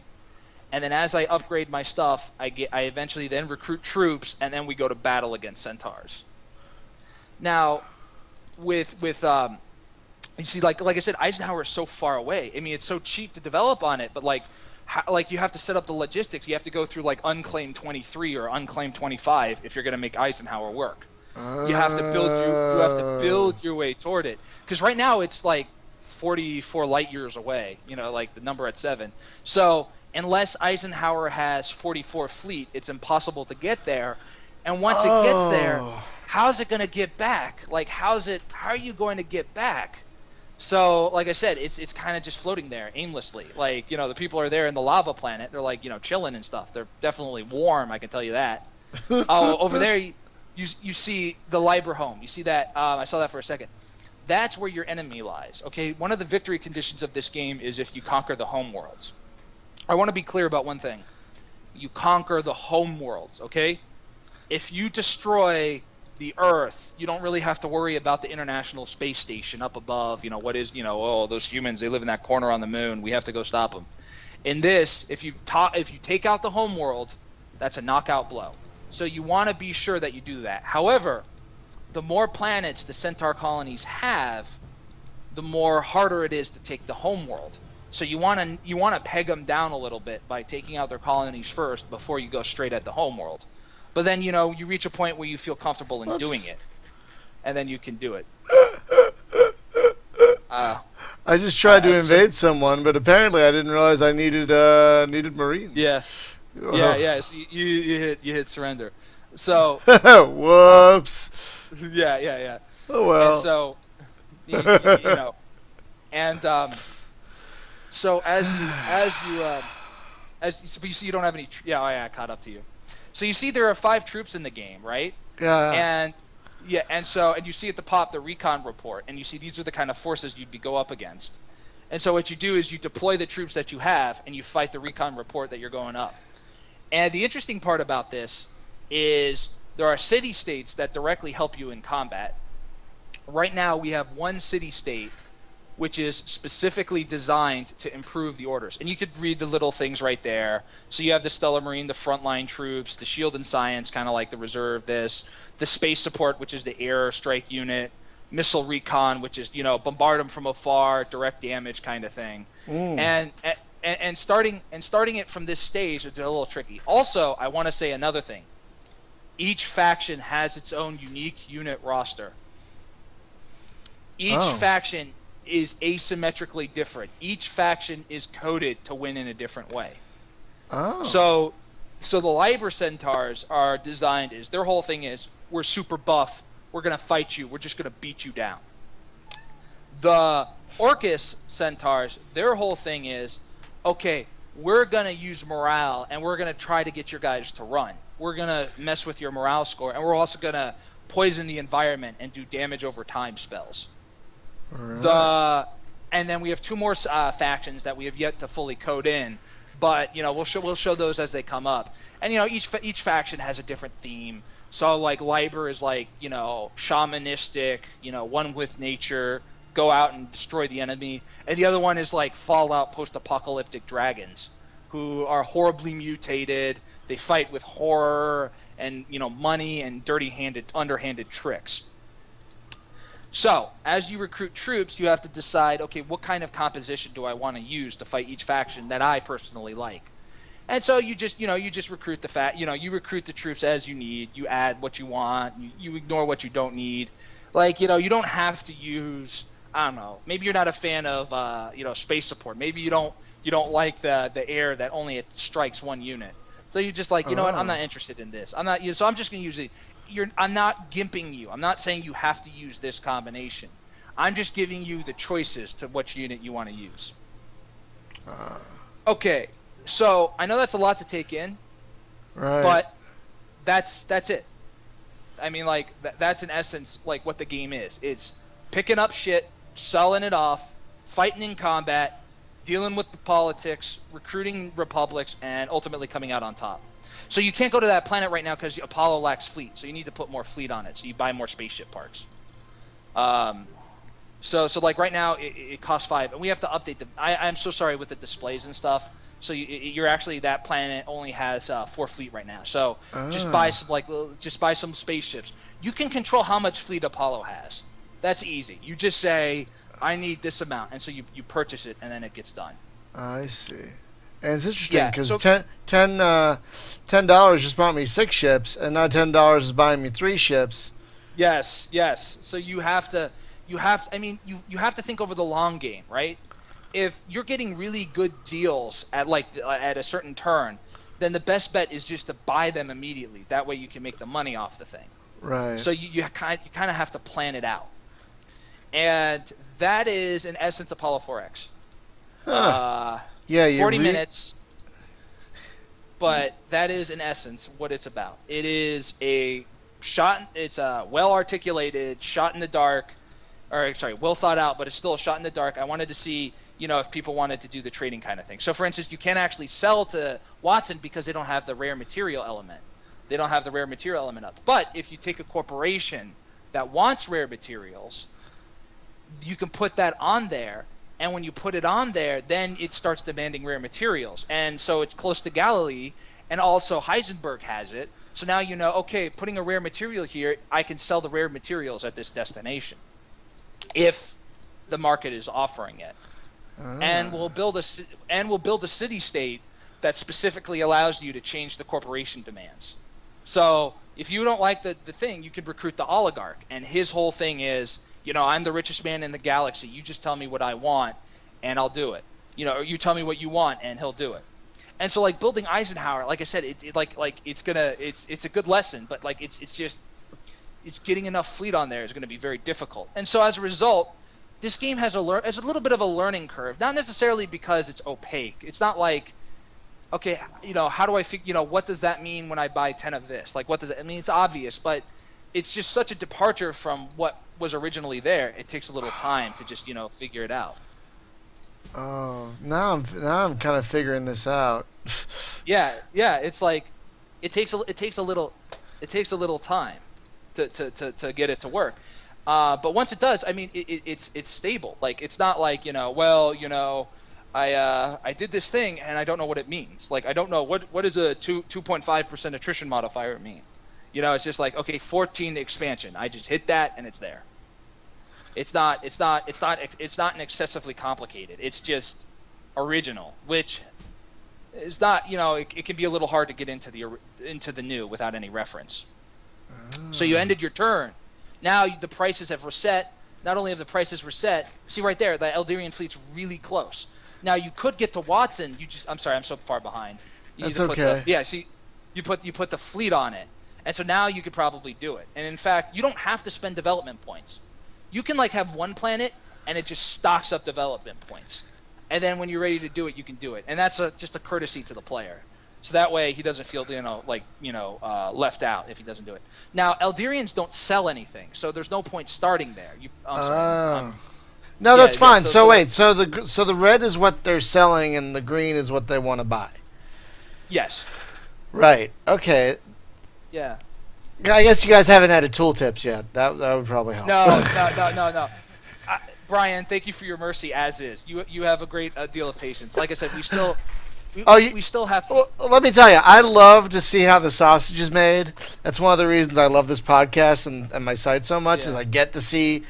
and then as I upgrade my stuff, I eventually then recruit troops, and then we go to battle against centaurs. Now, with you see, like I said, Eisenhower is so far away. I mean, it's so cheap to develop on it, but like you have to set up the logistics. You have to go through like unclaimed 23 or unclaimed 25 if you're going to make Eisenhower work. You have to build your way toward it. Because right now it's like 44 light years away. You know, like the number at 7. So unless Eisenhower has 44 fleet, it's impossible to get there. And once it gets there, how's it going to get back? Like, how are you going to get back? So, like I said, it's kind of just floating there aimlessly. Like, you know, the people are there in the lava planet. They're like, you know, chilling and stuff. They're definitely warm, I can tell you that. Over there, you see the Liber home. You see that? I saw that for a second. That's where your enemy lies. Okay, one of the victory conditions of this game is if you conquer the home worlds. I want to be clear about one thing. You conquer the home worlds, okay? If you destroy the Earth, you don't really have to worry about the International Space Station up above. You know, what is, you know, oh, those humans, they live in that corner on the moon. We have to go stop them. In this, if you take out the home world, that's a knockout blow. So you want to be sure that you do that. However, the more planets the Centaur colonies have, the more harder it is to take the home world. So you want to peg them down a little bit by taking out their colonies first before you go straight at the home world. But then, you know, you reach a point where you feel comfortable in doing it, and then you can do it. I just tried to invade someone, but apparently I didn't realize I needed Marines. Yeah. Yeah. So you hit surrender. So. Whoops. Yeah. Oh well. And so, you know, and so but you see, you don't have any. I caught up to you. So you see there are 5 troops in the game, right? Yeah. And you see at the top the recon report, and you see these are the kind of forces you'd go up against. And so what you do is you deploy the troops that you have, and you fight the recon report that you're going up. And the interesting part about this is there are city-states that directly help you in combat. Right now we have one city-state which is specifically designed to improve the orders. And you could read the little things right there. So you have the Stellar Marine, the frontline troops, the Shield and Science, kind of like the reserve, the space support, which is the air strike unit, missile recon, which is, you know, bombard them from afar, direct damage kind of thing. And starting it from this stage, it's a little tricky. Also, I want to say another thing. Each faction has its own unique unit roster. Each faction is asymmetrically different. Each faction is coded to win in a different way. So the Liber Centaurs are designed as their whole thing is we're super buff, we're gonna fight you, we're just gonna beat you down. The Orcus Centaurs, their whole thing is, okay, we're gonna use morale and we're gonna try to get your guys to run. We're gonna mess with your morale score, and we're also gonna poison the environment and do damage over time spells. Right. And then we have 2 more factions that we have yet to fully code in, but you know we'll show those as they come up. And you know each faction has a different theme. So like Liber is like, you know, shamanistic, you know, one with nature, go out and destroy the enemy, and the other one is like Fallout post-apocalyptic dragons, who are horribly mutated. They fight with horror and, you know, money and underhanded tricks. So, as you recruit troops, you have to decide, okay, what kind of composition do I want to use to fight each faction that I personally like? And so you just recruit you recruit the troops as you need. You add what you want. You ignore what you don't need. Like, you know, you don't have to use, I don't know, maybe you're not a fan of, you know, space support. Maybe you don't like the air that only strikes one unit. So you're just like, you know what, I'm not interested in this. So I'm just going to use it. I'm not gimping you. I'm not saying you have to use this combination. I'm just giving you the choices to which unit you want to use. Okay, so I know that's a lot to take in, right? But that's it. I mean, like that's in essence like what the game is. It's picking up shit, selling it off, fighting in combat, dealing with the politics, recruiting republics, and ultimately coming out on top. So you can't go to that planet right now because Apollo lacks fleet, so you need to put more fleet on it. So you buy more spaceship parts. So like right now it costs 5, and we have to update them. I'm so sorry with the displays and stuff. So you're actually, that planet only has 4 fleet right now. So just buy some spaceships. You can control how much fleet Apollo has. That's easy. You just say, I need this amount, and so you purchase it, and then it gets done. I see. And it's interesting because $10 just bought me 6 ships, and now $10 is buying me 3 ships. Yes. So you have to think over the long game, right? If you're getting really good deals at a certain turn, then the best bet is just to buy them immediately. That way you can make the money off the thing. Right. So you kind of have to plan it out, and that is in essence Apollo4X. Huh. 40 minutes, but that is in essence what it's about. It is a well articulated shot in the dark, well thought out, but it's still a shot in the dark. I wanted to see, if people wanted to do the trading kind of thing. So for instance, you can't actually sell to Watson because they don't have the rare material element. They don't have the rare material element up. But if you take a corporation that wants rare materials, you can put that on there. And when you put it on there, then it starts demanding rare materials. And so it's close to Galilee, and also Heisenberg has it. So now okay, putting a rare material here, I can sell the rare materials at this destination if the market is offering it. And we'll build a city-state that specifically allows you to change the corporation demands. So if you don't like the thing, you could recruit the oligarch, and his whole thing is, I'm the richest man in the galaxy. You just tell me what I want, and I'll do it. Or you tell me what you want, and he'll do it. And so, building Eisenhower, like I said, it's a good lesson, but it's getting enough fleet on there is going to be very difficult. And so, as a result, this game has a little bit of a learning curve. Not necessarily because it's opaque. It's not like, okay, how do I figure? What does that mean when I buy 10 of this? What does it? I mean, it's obvious, but it's just such a departure from what was originally there. It takes a little time to just figure it out. Oh, now I'm kind of figuring this out. yeah. It's it takes a little time to get it to work. But once it does, I mean, it's stable. It's not I did this thing and I don't know what it means. I don't know what does a 2.5% attrition modifier mean. It's just okay, 14 expansion. I just hit that and it's there. It's not an excessively complicated. It's just original, which is not, it can be a little hard to get into the new without any reference. So you ended your turn. Now the prices have reset. Not only have the prices reset, see right there, the Eldarian fleet's really close. Now you could get to Watson. I'm sorry, I'm so far behind. That's okay. See, you put the fleet on it. And so now you could probably do it. And in fact, you don't have to spend development points. You can have one planet and it just stocks up development points. And then when you're ready to do it, you can do it. And that's just a courtesy to the player. So that way he doesn't feel left out if he doesn't do it. Now, Eldarians don't sell anything, so there's no point starting there. No, that's fine. So wait, so the red is what they're selling and the green is what they want to buy. Yes. Right. Okay. Yeah. I guess you guys haven't added tooltips yet. That would probably help. No. Brian, thank you for your mercy. As is, you have a great deal of patience. Like I said, we still have to. Well, let me tell you, I love to see how the sausage is made. That's one of the reasons I love this podcast and my site so much, is I get to see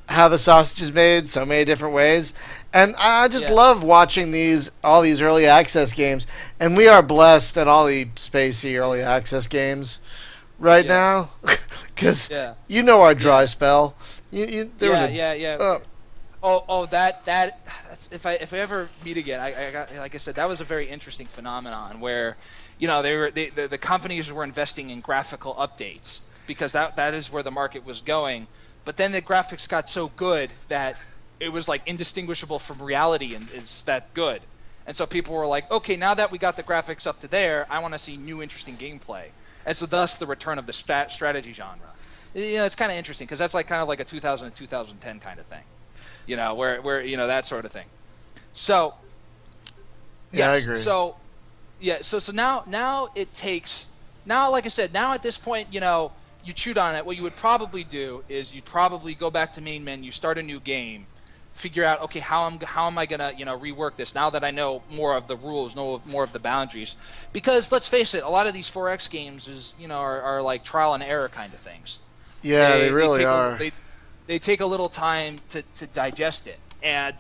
how the sausage is made so many different ways. And I just love watching all these early access games. And we are blessed at all the spacey early access games right now, because our dry spell. That's if I ever meet again, like I said, that was a very interesting phenomenon where, the companies were investing in graphical updates because that is where the market was going. But then the graphics got so good that it was indistinguishable from reality, and it's that good. And so people were like, okay, now that we got the graphics up to there, I want to see new interesting gameplay. And so thus the return of the strategy genre. It's kind of interesting because that's kind of like a 2000 to 2010 kind of thing. Where that sort of thing. So yeah, I agree. So now it takes, like I said, now at this point, you chewed on it. What you would probably do is you'd probably go back to main menu, start a new game, figure out, okay, how am I gonna rework this now that I know more of the rules, know more of the boundaries? Because let's face it, a lot of these 4X games are like trial and error kind of things. Yeah, they really are. They take a little time to digest it, and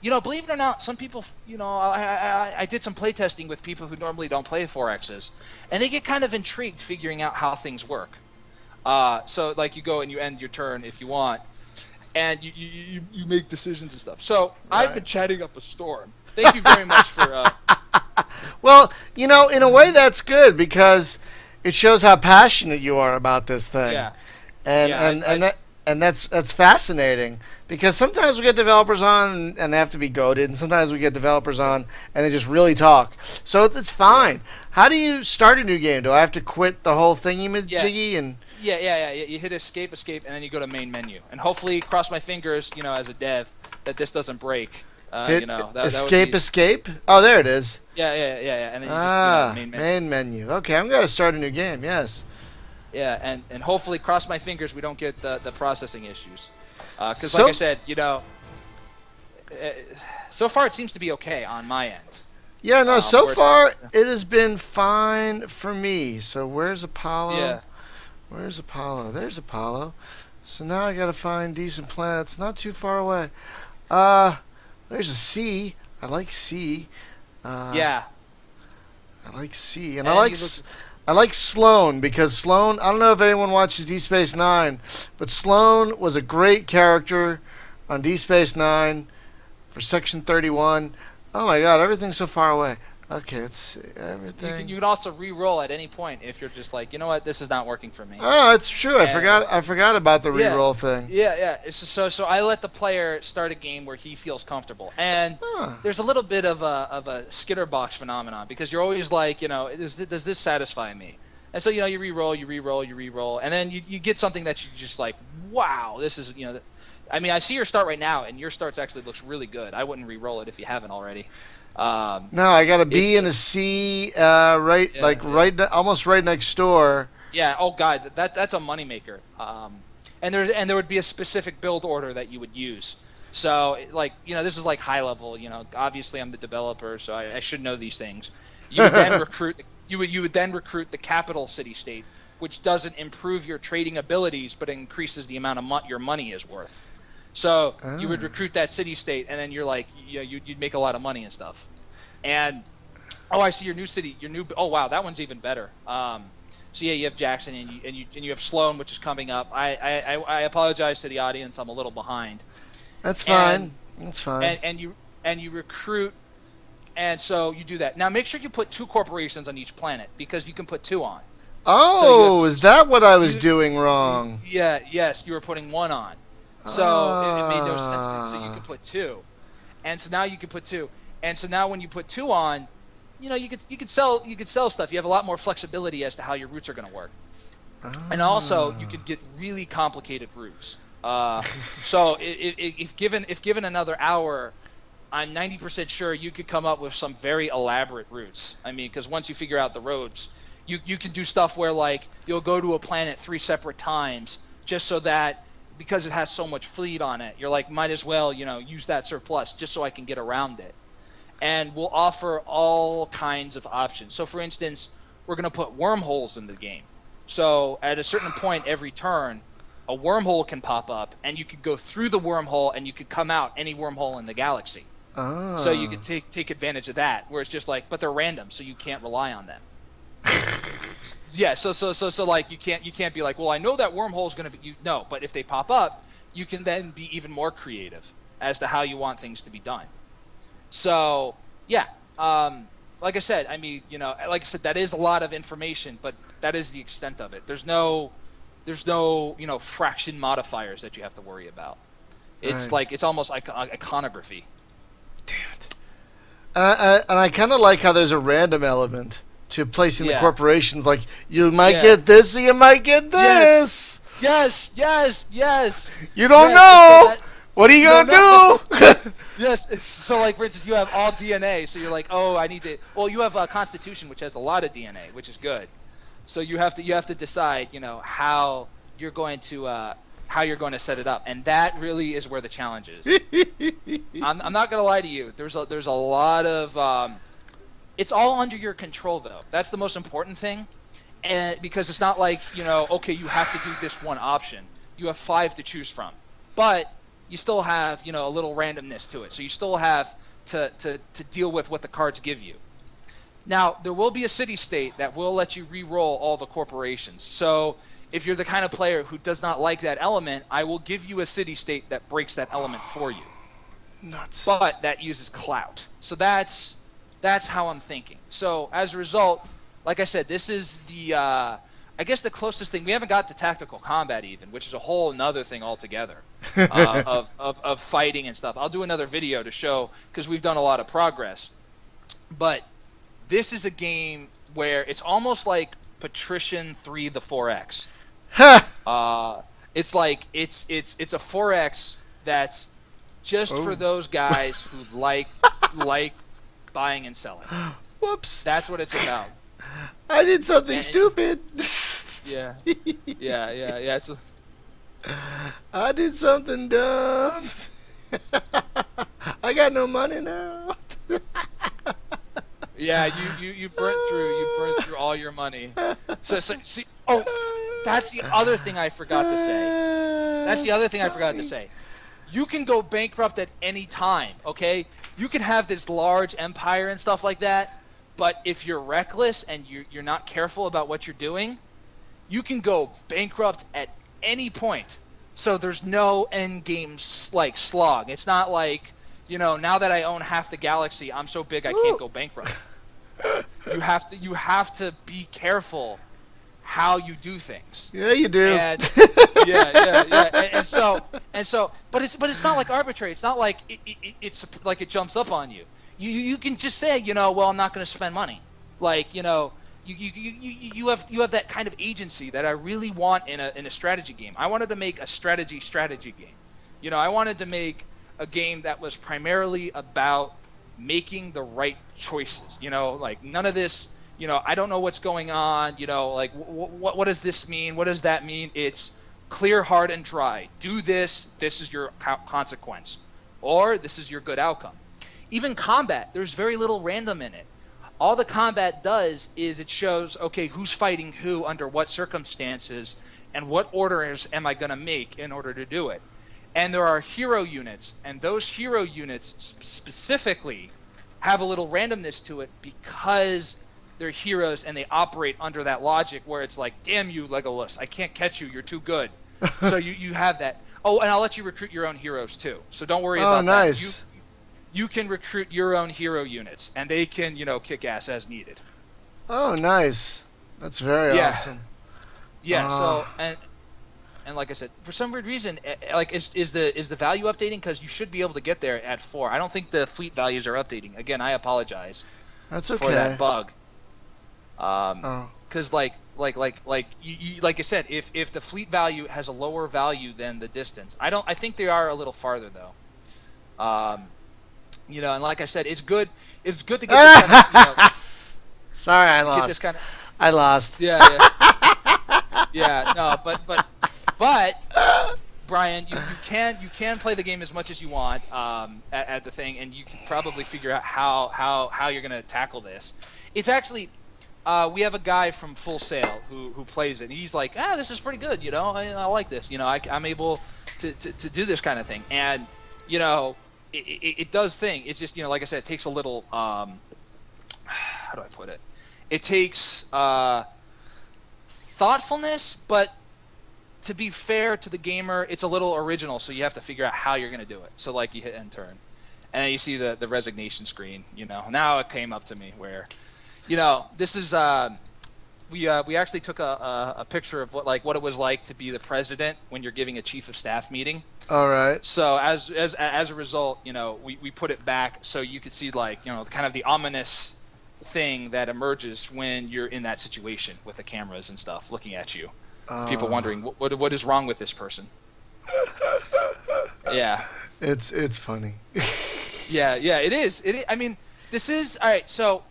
believe it or not, some people, I did some playtesting with people who normally don't play 4Xs, and they get kind of intrigued figuring out how things work. So like you go and you end your turn if you want, and you make decisions and stuff. So I've been chatting up a storm. Thank you very much for. Well, in a way that's good because it shows how passionate you are about this thing. Yeah. And that's fascinating because sometimes we get developers on and they have to be goated, and sometimes we get developers on and they just really talk. So it's fine. Yeah. How do you start a new game? Do I have to quit the whole thingy-majiggy and? Yeah. You hit escape, and then you go to main menu, and hopefully, cross my fingers, as a dev, that this doesn't break. Escape. Oh, there it is. Yeah. And then you just main menu. Okay, I'm gonna start a new game. Yes. Yeah, and hopefully, cross my fingers, we don't get the processing issues. Because like I said, so far it seems to be okay on my end. Yeah, no, so far it has been fine for me. So where's Apollo? Yeah. Where's Apollo? There's Apollo. So now I gotta find decent planets, not too far away. There's a C. I like C. Yeah. I like C, and I like Sloan because Sloan, I don't know if anyone watches Deep Space Nine, but Sloan was a great character on Deep Space Nine for Section 31. Oh my God, everything's so far away. Okay, let's see everything. You can also re-roll at any point if you're just like, you know what, this is not working for me. Oh, it's true. I forgot about the re-roll thing. Yeah. So I let the player start a game where he feels comfortable, and there's a little bit of a Skinner box phenomenon because you're always like, does this satisfy me? And so you re-roll, and then you get something that you just like, wow, this is I mean, I see your start right now, and your starts actually looks really good. I wouldn't re-roll it if you haven't already. No, I got a B and a C, almost right next door. Yeah. Oh God, that's a moneymaker. And there would be a specific build order that you would use. So this is like high level. Obviously I'm the developer, so I should know these things. You would then recruit. You would then recruit the capital city state, which doesn't improve your trading abilities, but increases the amount of your money is worth. So you would recruit that city state, and then you're like, you'd make a lot of money and stuff. And I see your new city, oh wow, that one's even better. So yeah, you have Jackson and you have Sloan, which is coming up. I apologize to the audience, I'm a little behind. That's fine. That's fine. And you recruit, and so you do that. Now make sure you put 2 corporations on each planet because you can put 2 on. Oh, is that what I was doing wrong? Yeah. Yes, you were putting 1 on. So it made no sense. So you could put 2, and so now you can put 2, and so now when you put 2 on, you could sell stuff. You have a lot more flexibility as to how your routes are going to work, and also you could get really complicated routes. So if given another hour, I'm 90% sure you could come up with some very elaborate routes. I mean, because once you figure out the roads, you can do stuff where like you'll go to a planet 3 separate times just so that. Because it has so much fleet on it, you're like, might as well, use that surplus just so I can get around it. And we'll offer all kinds of options. So, for instance, we're going to put wormholes in the game. So, at a certain point every turn, a wormhole can pop up, and you could go through the wormhole, and you could come out any wormhole in the galaxy. Oh. So you could take advantage of that, where it's just like, but they're random, so you can't rely on them. Yeah, so like you can't be like, well, I know that wormhole is going to be no, but if they pop up, you can then be even more creative as to how you want things to be done. So yeah, like I said, I mean, that is a lot of information, but that is the extent of it. There's no fraction modifiers that you have to worry about. It's right. like it's almost like iconography. Damn it. And I kind of like how there's a random element to placing the corporations. Like, you might get this, or you might get this. Yes. You don't know. What are you going to do? Yes. So, like, for instance, you have all DNA. So you're like, oh, I need to. Well, you have a Constitution, which has a lot of DNA, which is good. So you have to decide, how you're going to how you're going to set it up, and that really is where the challenge is. I'm not gonna lie to you. There's a lot of it's all under your control though. That's the most important thing, and because it's not like okay, you have to do this one option. You have 5 to choose from, but you still have a little randomness to it. So you still have to deal with what the cards give you. Now there will be a city state that will let you re-roll all the corporations. So if you're the kind of player who does not like that element, I will give you a city state that breaks that element for you. Nuts. But that uses clout. So that's how I'm thinking. So as a result, like I said, this is the I guess the closest thing. We haven't got to tactical combat even, which is a whole another thing altogether of fighting and stuff. I'll do another video to show because we've done a lot of progress. But this is a game where it's almost like Patrician 3 the 4X. It's like it's a 4X that's just for those guys who like buying and selling. Whoops. That's what it's about. I did something stupid. Yeah. It's I did something dumb. I got no money now. Yeah, you burnt through all your money. So see, that's the other thing I forgot to say. You can go bankrupt at any time, okay? You can have this large empire and stuff like that, but if you're reckless and you're not careful about what you're doing, you can go bankrupt at any point. So there's no end game slog. It's not like, now that I own half the galaxy, I'm so big I can't go bankrupt. You have to be careful how you do things. Yeah, you do. And, yeah. And so, but it's not like arbitrary. It's not like it's like it jumps up on you. You can just say, well, I'm not going to spend money. Like, you have that kind of agency that I really want in a strategy game. I wanted to make a strategy game. I wanted to make a game that was primarily about making the right choices. Like none of this. I don't know what's going on. Like what does this mean? What does that mean? It's clear, hard, and dry. Do this. This is your consequence, or this is your good outcome. Even combat, there's very little random in it. All the combat does is it shows, okay, who's fighting who under what circumstances and what orders am I going to make in order to do it. And there are hero units, and those hero units specifically have a little randomness to it because they're heroes and they operate under that logic where it's like, damn you, Legolas, I can't catch you, you're too good. So you have that. Oh, and I'll let you recruit your own heroes too. So don't worry about nice. that. You can recruit your own hero units, and they can, kick ass as needed. Oh, nice. That's very awesome. Yeah. So and like I said, for some weird reason, like is the value updating? Because you should be able to get there at 4. I don't think the fleet values are updating. Again, I apologize. That's okay. For that bug. Because like I said, if the fleet value has a lower value than the distance, I think they are a little farther though. And like I said, it's good to get this kind of, Sorry, I lost. I lost. Yeah. No, but Brian, you can play the game as much as you want at the thing, and you can probably figure out how you're gonna tackle this. It's actually we have a guy from Full Sail who plays it, and he's like, this is pretty good. I like this. I'm able to do this kind of thing, and it does thing. It's just, like I said, it takes a little, how do I put it? It takes thoughtfulness, but to be fair to the gamer, it's a little original, so you have to figure out how you're going to do it. So, like, you hit end turn, and then you see the resignation screen, Now it came up to me where, this is, we actually took a picture of what it was like to be the president when you're giving a chief of staff meeting. All right. So as a result, we put it back so you could see kind of the ominous thing that emerges when you're in that situation with the cameras and stuff looking at you. People wondering what is wrong with this person. Yeah. It's funny. Yeah, it is. I mean, this is all right. So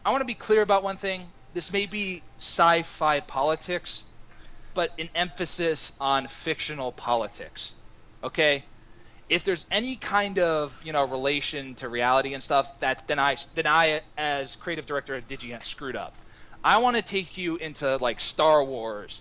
I want to be clear about one thing. This may be sci-fi politics, but an emphasis on fictional politics. Okay? If there's any kind of, relation to reality and stuff, then I as creative director at Digient screwed up. I want to take you into like Star Wars,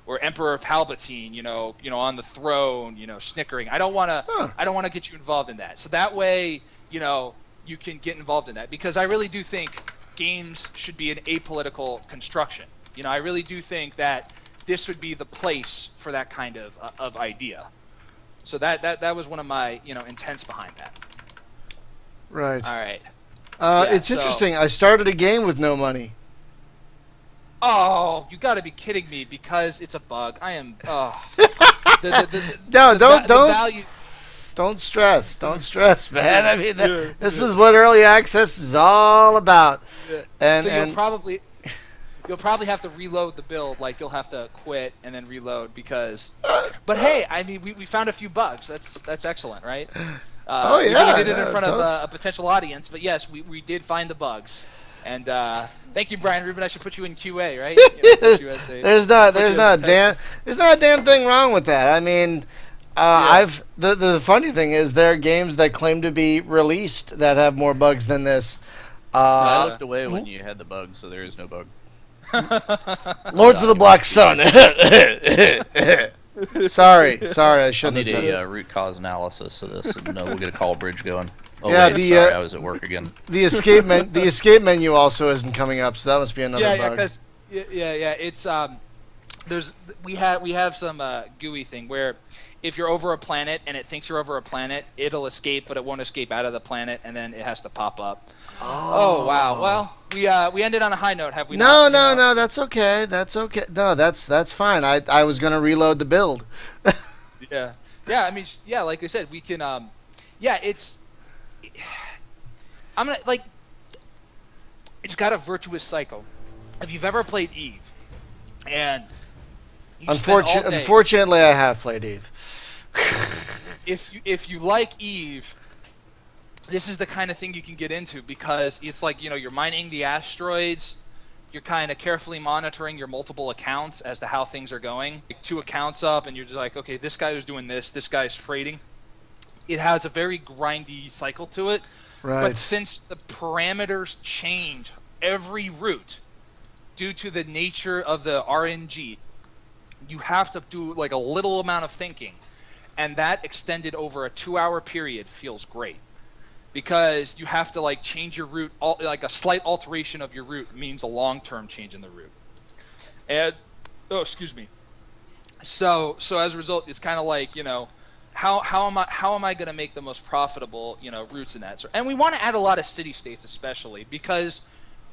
or Emperor Palpatine, on the throne, snickering. I don't want to get you involved in that. So that way, you can get involved in that, because I really do think games should be an apolitical construction. I really do think that this would be the place for that kind of idea. So that was one of my intents behind that. Right. All right. It's interesting. I started a game with no money. Oh, you got to be kidding me! Because it's a bug. I am. Oh. Don't stress. Don't stress, man. I mean, this is what early access is all about. Yeah. And you'll probably have to reload the build. Like, you'll have to quit and then reload because. But hey, I mean, we found a few bugs. That's excellent, right? We did it in front of a potential audience, but yes, we did find the bugs. And thank you, Brian Rubin. I should put you in QA, right? There's not a damn thing wrong with that. I mean, the funny thing is there are games that claim to be released that have more bugs than this. I looked away when you had the bug, so there is no bug. Lords of the Black Sun. Sorry, I shouldn't have said it. I need a root cause analysis of this, and we'll get a call bridge going. Oh, yeah, wait, sorry, I was at work again. The escape menu also isn't coming up, so that must be another bug. It's we have some GUI thing where if you're over a planet and it thinks you're over a planet, it'll escape, but it won't escape out of the planet, and then it has to pop up. Oh wow. Well, we ended on a high note, have we? No, that's okay. That's okay. No, that's fine. I was gonna reload the build. Yeah. I mean, like I said, we can. It's. I'm gonna it's got a virtuous cycle. If you've ever played Eve, and unfortunately, I have played Eve. If you like Eve, this is the kind of thing you can get into, because it's like, you're mining the asteroids, you're kind of carefully monitoring your multiple accounts as to how things are going. Like 2 accounts up, and you're just like, okay, this guy is doing this guy's freighting. It has a very grindy cycle to it. Right. But since the parameters change every route due to the nature of the RNG, you have to do like a little amount of thinking, and that extended over a 2-hour period feels great, because you have to like change your route. Like a slight alteration of your route means a long-term change in the route. And excuse me. So as a result, it's kind of like, how am I going to make the most profitable, routes in that? And we want to add a lot of city states, especially because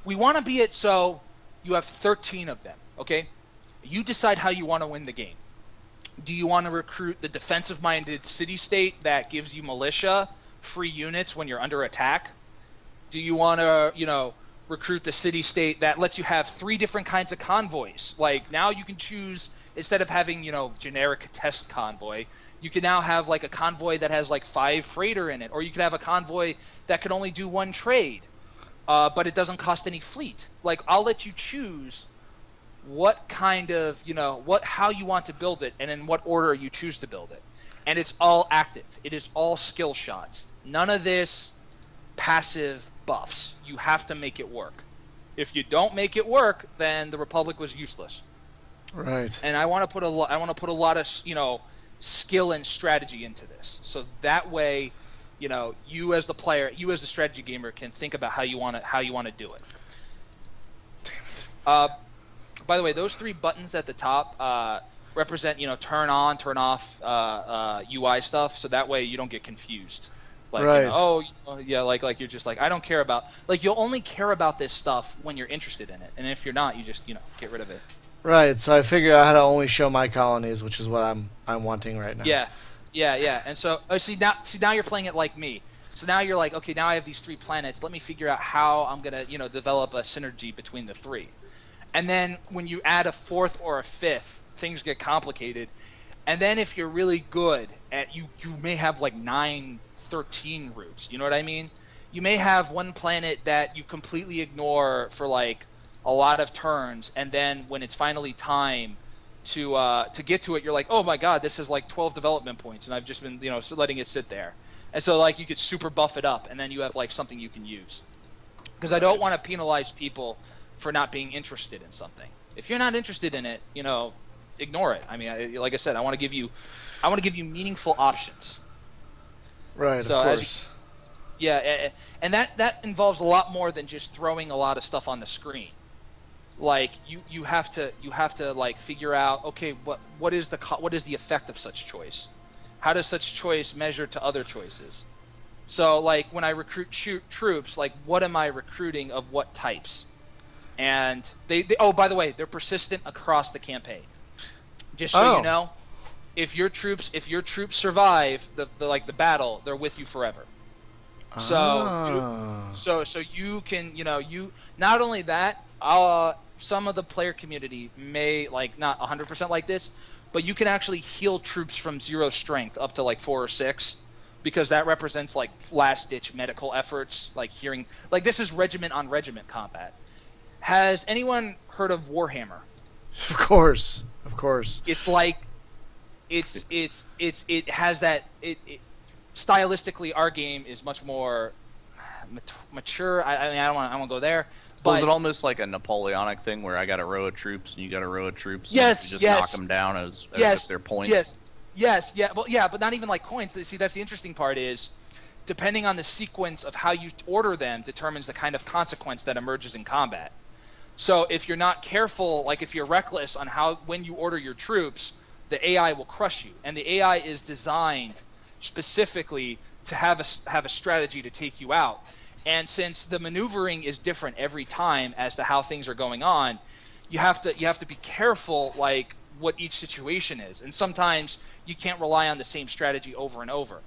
we want to be it so you have 13 of them. Okay, you decide how you want to win the game. Do you want to recruit the defensive-minded city state that gives you militia, free units when you're under attack? Do you want to, recruit the city state that lets you have 3 different kinds of convoys? Like, now you can choose, instead of having, generic test convoy, you can now have like a convoy that has like 5 freighter in it, or you can have a convoy that can only do 1 trade, but it doesn't cost any fleet. Like, I'll let you choose what kind of, how you want to build it, and in what order you choose to build it. And it's all active. It is all skill shots. None of this passive buffs. You have to make it work. If you don't make it work, then the Republic was useless. Right. And I want to put a lot of, skill and strategy into this. So that way, you as the player, you as the strategy gamer can think about how you want to do it. Damn it. By the way, those 3 buttons at the top represent, turn on, turn off UI stuff, so that way you don't get confused. Like, right. Like you're just like, I don't care about, like, you'll only care about this stuff when you're interested in it, and if you're not, you just, get rid of it. Right. So I figured out how to only show my colonies, which is what I'm wanting right now. Yeah. And so, now you're playing it like me. So now you're like, okay, now I have these 3 planets. Let me figure out how I'm gonna, develop a synergy between the 3. And then when you add a 4th or a 5th, things get complicated. And then if you're really good at, you may have like 9, 13 routes. You know what I mean? You may have one planet that you completely ignore for like a lot of turns, and then when it's finally time, to get to it, you're like, oh my god, this is like 12 development points, and I've just been letting it sit there. And so like you could super buff it up, and then you have like something you can use. Because I don't want to penalize people for not being interested in something. If you're not interested in it, ignore it. I mean, like I said, I want to give you meaningful options. Right. So of course. And that involves a lot more than just throwing a lot of stuff on the screen. Like you have to like figure out, okay, what is the effect of such choice? How does such choice measure to other choices? So like when I recruit troops, like what am I recruiting of what types? And they oh, by the way, they're persistent across the campaign. Just so you know, if your troops survive the battle, they're with you forever. So you can not only that, some of the player community may like not 100% like this, but you can actually heal troops from 0 strength up to like 4 or 6, because that represents like last ditch medical efforts, like hearing, like this is regiment on regiment combat. Has anyone heard of Warhammer? Of course. It's like it has that stylistically our game is much more mature. I mean I don't want to go there. But was it almost like a Napoleonic thing where I got a row of troops and you got a row of troops? Yes, and you just knock them down as if they're points. Yes, but not even like coins. See, that's the interesting part is, depending on the sequence of how you order them determines the kind of consequence that emerges in combat. So if you're not careful, like if you're reckless on when you order your troops, the AI will crush you, and the AI is designed specifically to have a strategy to take you out. And since the maneuvering is different every time as to how things are going on, you have to be careful like what each situation is. And sometimes you can't rely on the same strategy over and over.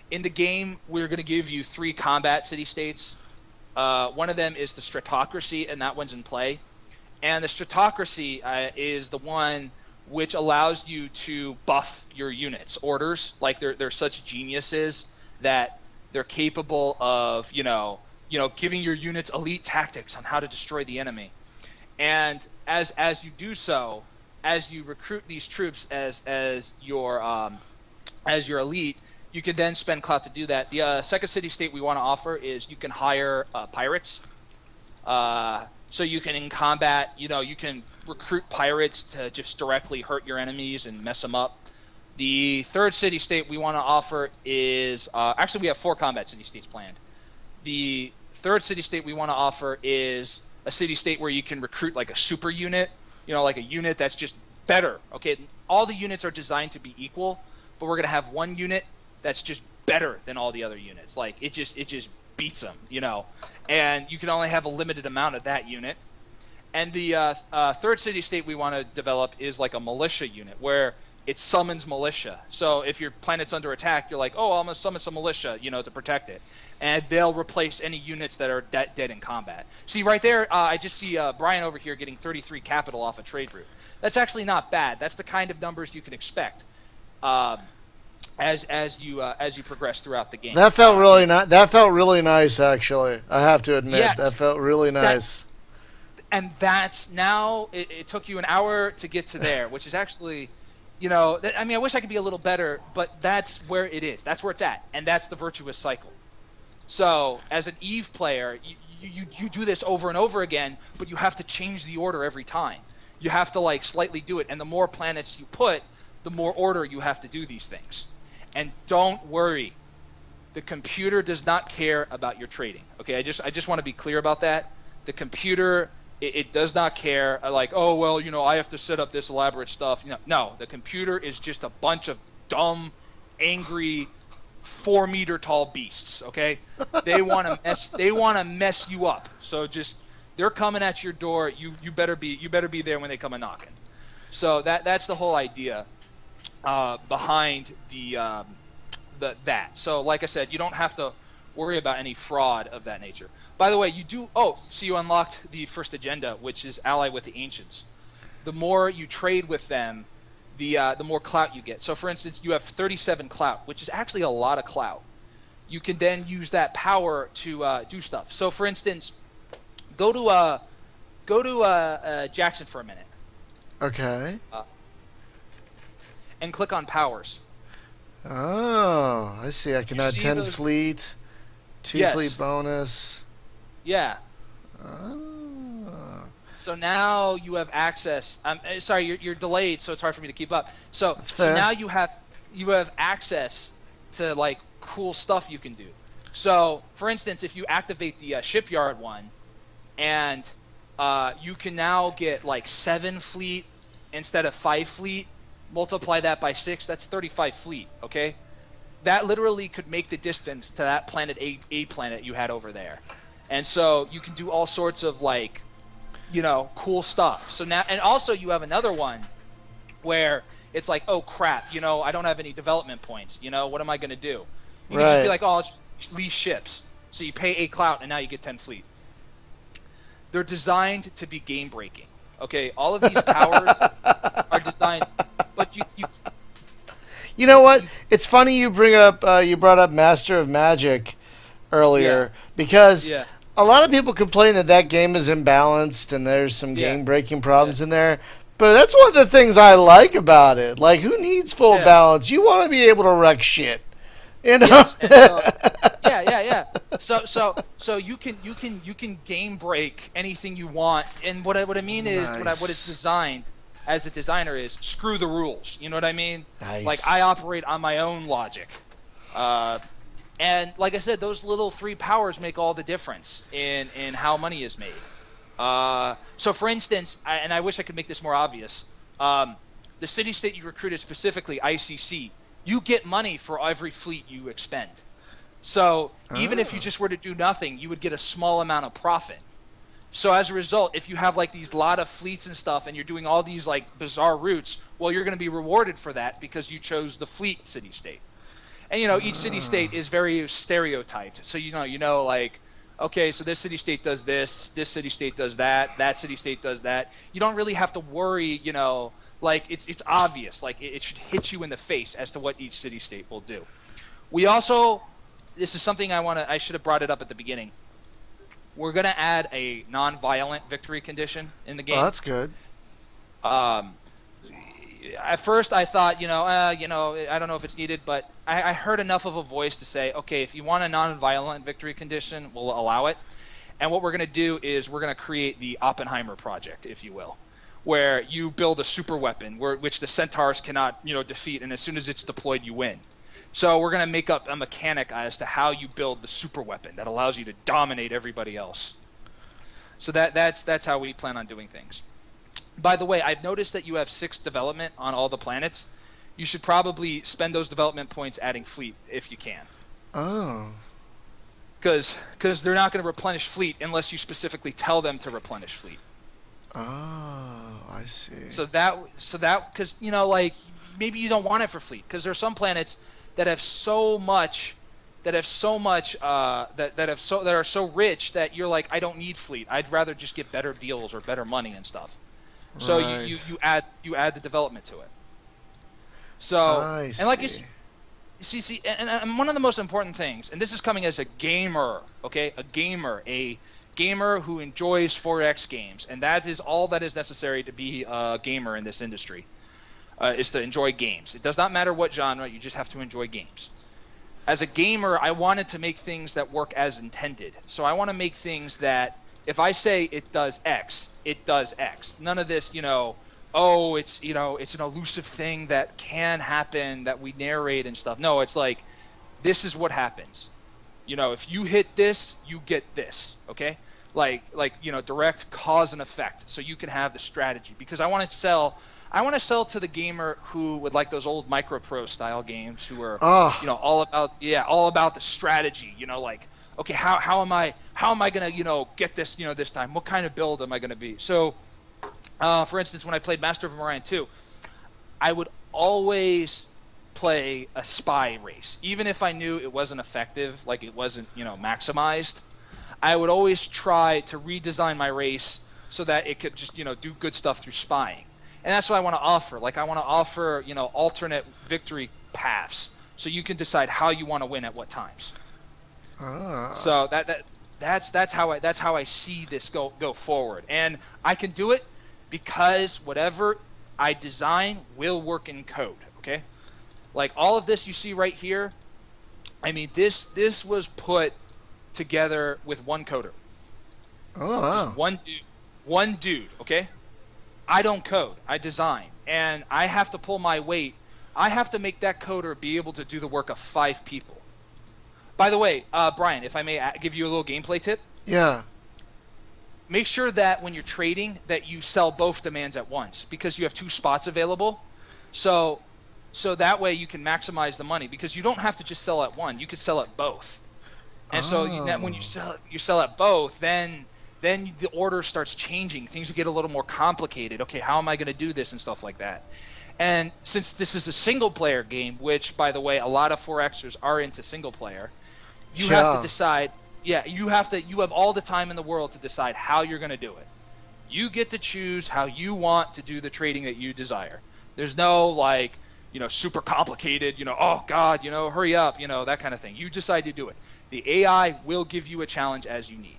In the game, we're going to give you 3 combat city-states. One of them is the Stratocracy, and that one's in play. And the Stratocracy is the one which allows you to buff your units' orders. Like they're such geniuses that they're capable of, giving your units elite tactics on how to destroy the enemy. And as you do so, as you recruit these troops as your elite, you can then spend clout to do that. The second city-state we want to offer is you can hire pirates. So you can, in combat, you can recruit pirates to just directly hurt your enemies and mess them up. The third city-state we want to offer is actually we have 4 combat city-states planned. The third city-state we want to offer is a city-state where you can recruit like a super unit, like a unit that's just better. Okay, all the units are designed to be equal, but we're gonna have one unit that's just better than all the other units. Like it just beats them, and you can only have a limited amount of that unit. And the third city-state we want to develop is like a militia unit where it summons militia. So if your planet's under attack, you're like, oh, I'm gonna summon some militia, to protect it, and they'll replace any units that are dead in combat. See right there, I just see Brian over here getting 33 capital off a trade route. That's actually not bad. That's the kind of numbers you can expect as you progress throughout the game. That felt really That felt really nice, actually. I have to admit, yes, that felt really nice. And that's now. It took you an hour to get to there, which is actually. I wish I could be a little better, but that's where it is. That's where it's at, and that's the virtuous cycle. So, as an Eve player, you do this over and over again, but you have to change the order every time. You have to like slightly do it, and the more planets you put, the more order you have to do these things. And don't worry, the computer does not care about your trading. Okay, I just want to be clear about that. The computer. It does not care, like, oh, well, I have to set up this elaborate stuff. No, the computer is just a bunch of dumb, angry, 4-meter tall beasts, okay? They want to mess you up. So just, they're coming at your door. You better be there when they come a knocking. So that's the whole idea behind that. So like I said, you don't have to worry about any fraud of that nature. By the way, so you unlocked the first agenda, which is ally with the ancients. The more you trade with them, the more clout you get. So for instance, you have 37 clout, which is actually a lot of clout. You can then use that power to do stuff. So for instance, go to Jackson for a minute. Okay. And click on powers. Oh, I see. I can add 10 fleet, 2 fleet bonus. Yeah. Oh. So now you have access. Sorry, you're delayed, so it's hard for me to keep up. So now you have access to like cool stuff you can do. So, for instance, if you activate the shipyard one, and you can now get like 7 fleet instead of 5 fleet, multiply that by 6, that's 35 fleet, okay? That literally could make the distance to that planet A planet you had over there. And so you can do all sorts of like, cool stuff. So now, and also you have another one where it's like, oh crap, I don't have any development points. What am I going to do? You can just be like, oh, I'll just lease ships. So you pay 8 clout and now you get 10 fleet. They're designed to be game breaking. Okay, all of these powers are designed, but you know what? It's funny you brought up Master of Magic earlier because a lot of people complain that game is imbalanced and there's some game breaking problems in there. But that's one of the things I like about it. Like, who needs full balance? You want to be able to wreck shit. Yes, so you can game break anything you want, and what I mean is what it's designed as a designer is screw the rules. You know what I mean? Nice. Like I operate on my own logic, and like I said, those little 3 powers make all the difference in how money is made. So for instance, and I wish I could make this more obvious, the city-state you recruited, specifically ICC. You get money for every fleet you expend. So even if you just were to do nothing, you would get a small amount of profit. So as a result, if you have like these lot of fleets and stuff and you're doing all these like bizarre routes, well, you're going to be rewarded for that because you chose the fleet city-state. And each city-state is very stereotyped. So like, okay, so this city-state does this city-state does that city-state does that. You don't really have to worry, like it's obvious, like it should hit you in the face as to what each city-state will do. We also, this is something I should have brought it up at the beginning. We're gonna add a non-violent victory condition in the game. Oh, that's good. At first I thought, I don't know if it's needed, but I heard enough of a voice to say, okay, if you want a non-violent victory condition, we'll allow it. And what we're gonna do is we're gonna create the Oppenheimer project, if you will, where you build a super weapon which the centaurs cannot, defeat, and as soon as it's deployed, you win. So we're gonna make up a mechanic as to how you build the super weapon that allows you to dominate everybody else. So that's how we plan on doing things. By the way, I've noticed that you have 6 development on all the planets. You should probably spend those development points adding fleet if you can. Oh. Because they're not going to replenish fleet unless you specifically tell them to replenish fleet. Oh, I see. So that because like maybe you don't want it for fleet because there are some planets that have so much that are so rich that you're like, I don't need fleet. I'd rather just get better deals or better money and stuff. So right. you add the development to it. So I and like see. see and one of the most important things, and this is coming as a gamer, okay, a gamer who enjoys 4X games, and that is all that is necessary to be a gamer in this industry, is to enjoy games. It does not matter what genre, you just have to enjoy games. As a gamer, I wanted to make things that work as intended. So I want to make things that if I say it does X, it does X. None of this, it's an elusive thing that can happen that we narrate and stuff. No, it's like, this is what happens. If you hit this, you get this, okay? Like direct cause and effect, so you can have the strategy. Because I want to sell to the gamer who would like those old MicroPro style games, who are all about the strategy. Like, okay, how am I gonna get this this time? What kind of build am I gonna be? So, for instance, when I played Master of Orion 2, I would always play a spy race, even if I knew it wasn't effective, like it wasn't maximized. I would always try to redesign my race so that it could just do good stuff through spying. And that's what I want to offer. Like, I want to offer alternate victory paths, so you can decide how you want to win at what times. So that's how I see this go forward, and I can do it because whatever I design will work in code, okay? Like all of this you see right here, I mean, this was put together with one coder. Oh, wow. Just one dude, okay? I don't code, I design, and I have to pull my weight. I have to make that coder be able to do the work of 5 people. By the way, Brian, if I may give you a little gameplay tip. Yeah. Make sure that when you're trading that you sell both demands at once, because you have 2 spots available. So that way you can maximize the money, because you don't have to just sell at one. You could sell at both. And so when you sell at both, then the order starts changing. Things get a little more complicated. Okay, how am I going to do this and stuff like that? And since this is a single-player game, which, by the way, a lot of 4Xers are into single-player, you have to decide. Yeah, you have all the time in the world to decide how you're going to do it. You get to choose how you want to do the trading that you desire. There's no super complicated, oh God, hurry up, that kind of thing. You decide to do it. The AI will give you a challenge as you need.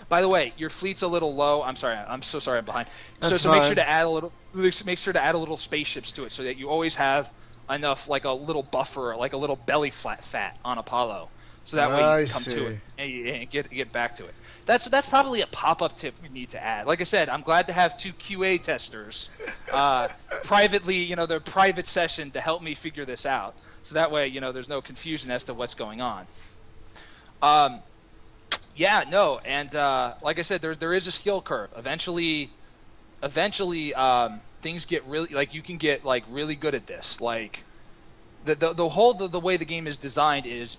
By the way, your fleet's a little low. I'm sorry. I'm so sorry I'm behind. That's so make sure to add a little spaceships to it, so that you always have enough, like a little buffer, like a little belly fat on Apollo. So that way you can come to it and get back to it. That's probably a pop-up tip we need to add. Like I said, I'm glad to have 2 QA testers privately, their private session to help me figure this out. So that way, there's no confusion as to what's going on. Like I said, there is a skill curve. Eventually, things get really, you can get really good at this. Like the way the game is designed is,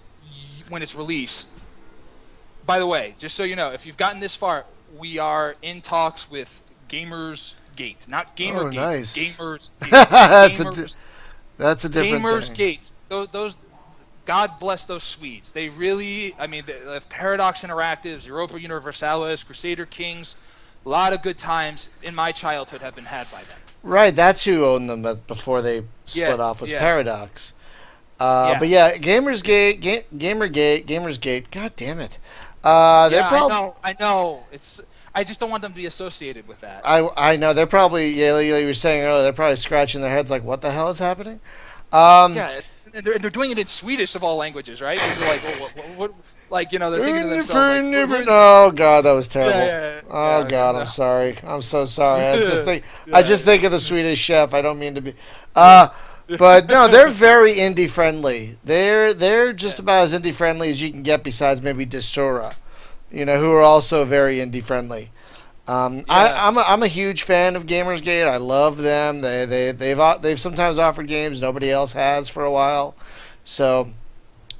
when it's released. By the way, just so you know, if you've gotten this far, we are in talks with Gamers Gate, not Gamer Gate. Nice. Gamers Gate. That's a different Gamers thing. Gate. Those God bless those Swedes. They really, the Paradox Interactives, Europa Universalis, Crusader Kings, a lot of good times in my childhood have been had by them. Right, that's who owned them before they split off, was Paradox. But yeah, Gamergate. God damn it! I know. I just don't want them to be associated with that. I know they're probably like you were saying earlier. They're probably scratching their heads like, "What the hell is happening?" And they're doing it in Swedish of all languages, right? They're like, what? They're thinking to themselves, "Oh God, that was terrible." God, I'm sorry. I'm so sorry. I just think of the Swedish chef. I don't mean to be. But no, they're very indie friendly. They're just about as indie friendly as you can get, besides maybe Desura, who are also very indie friendly. I'm a huge fan of Gamersgate. I love them. They've sometimes offered games nobody else has for a while, so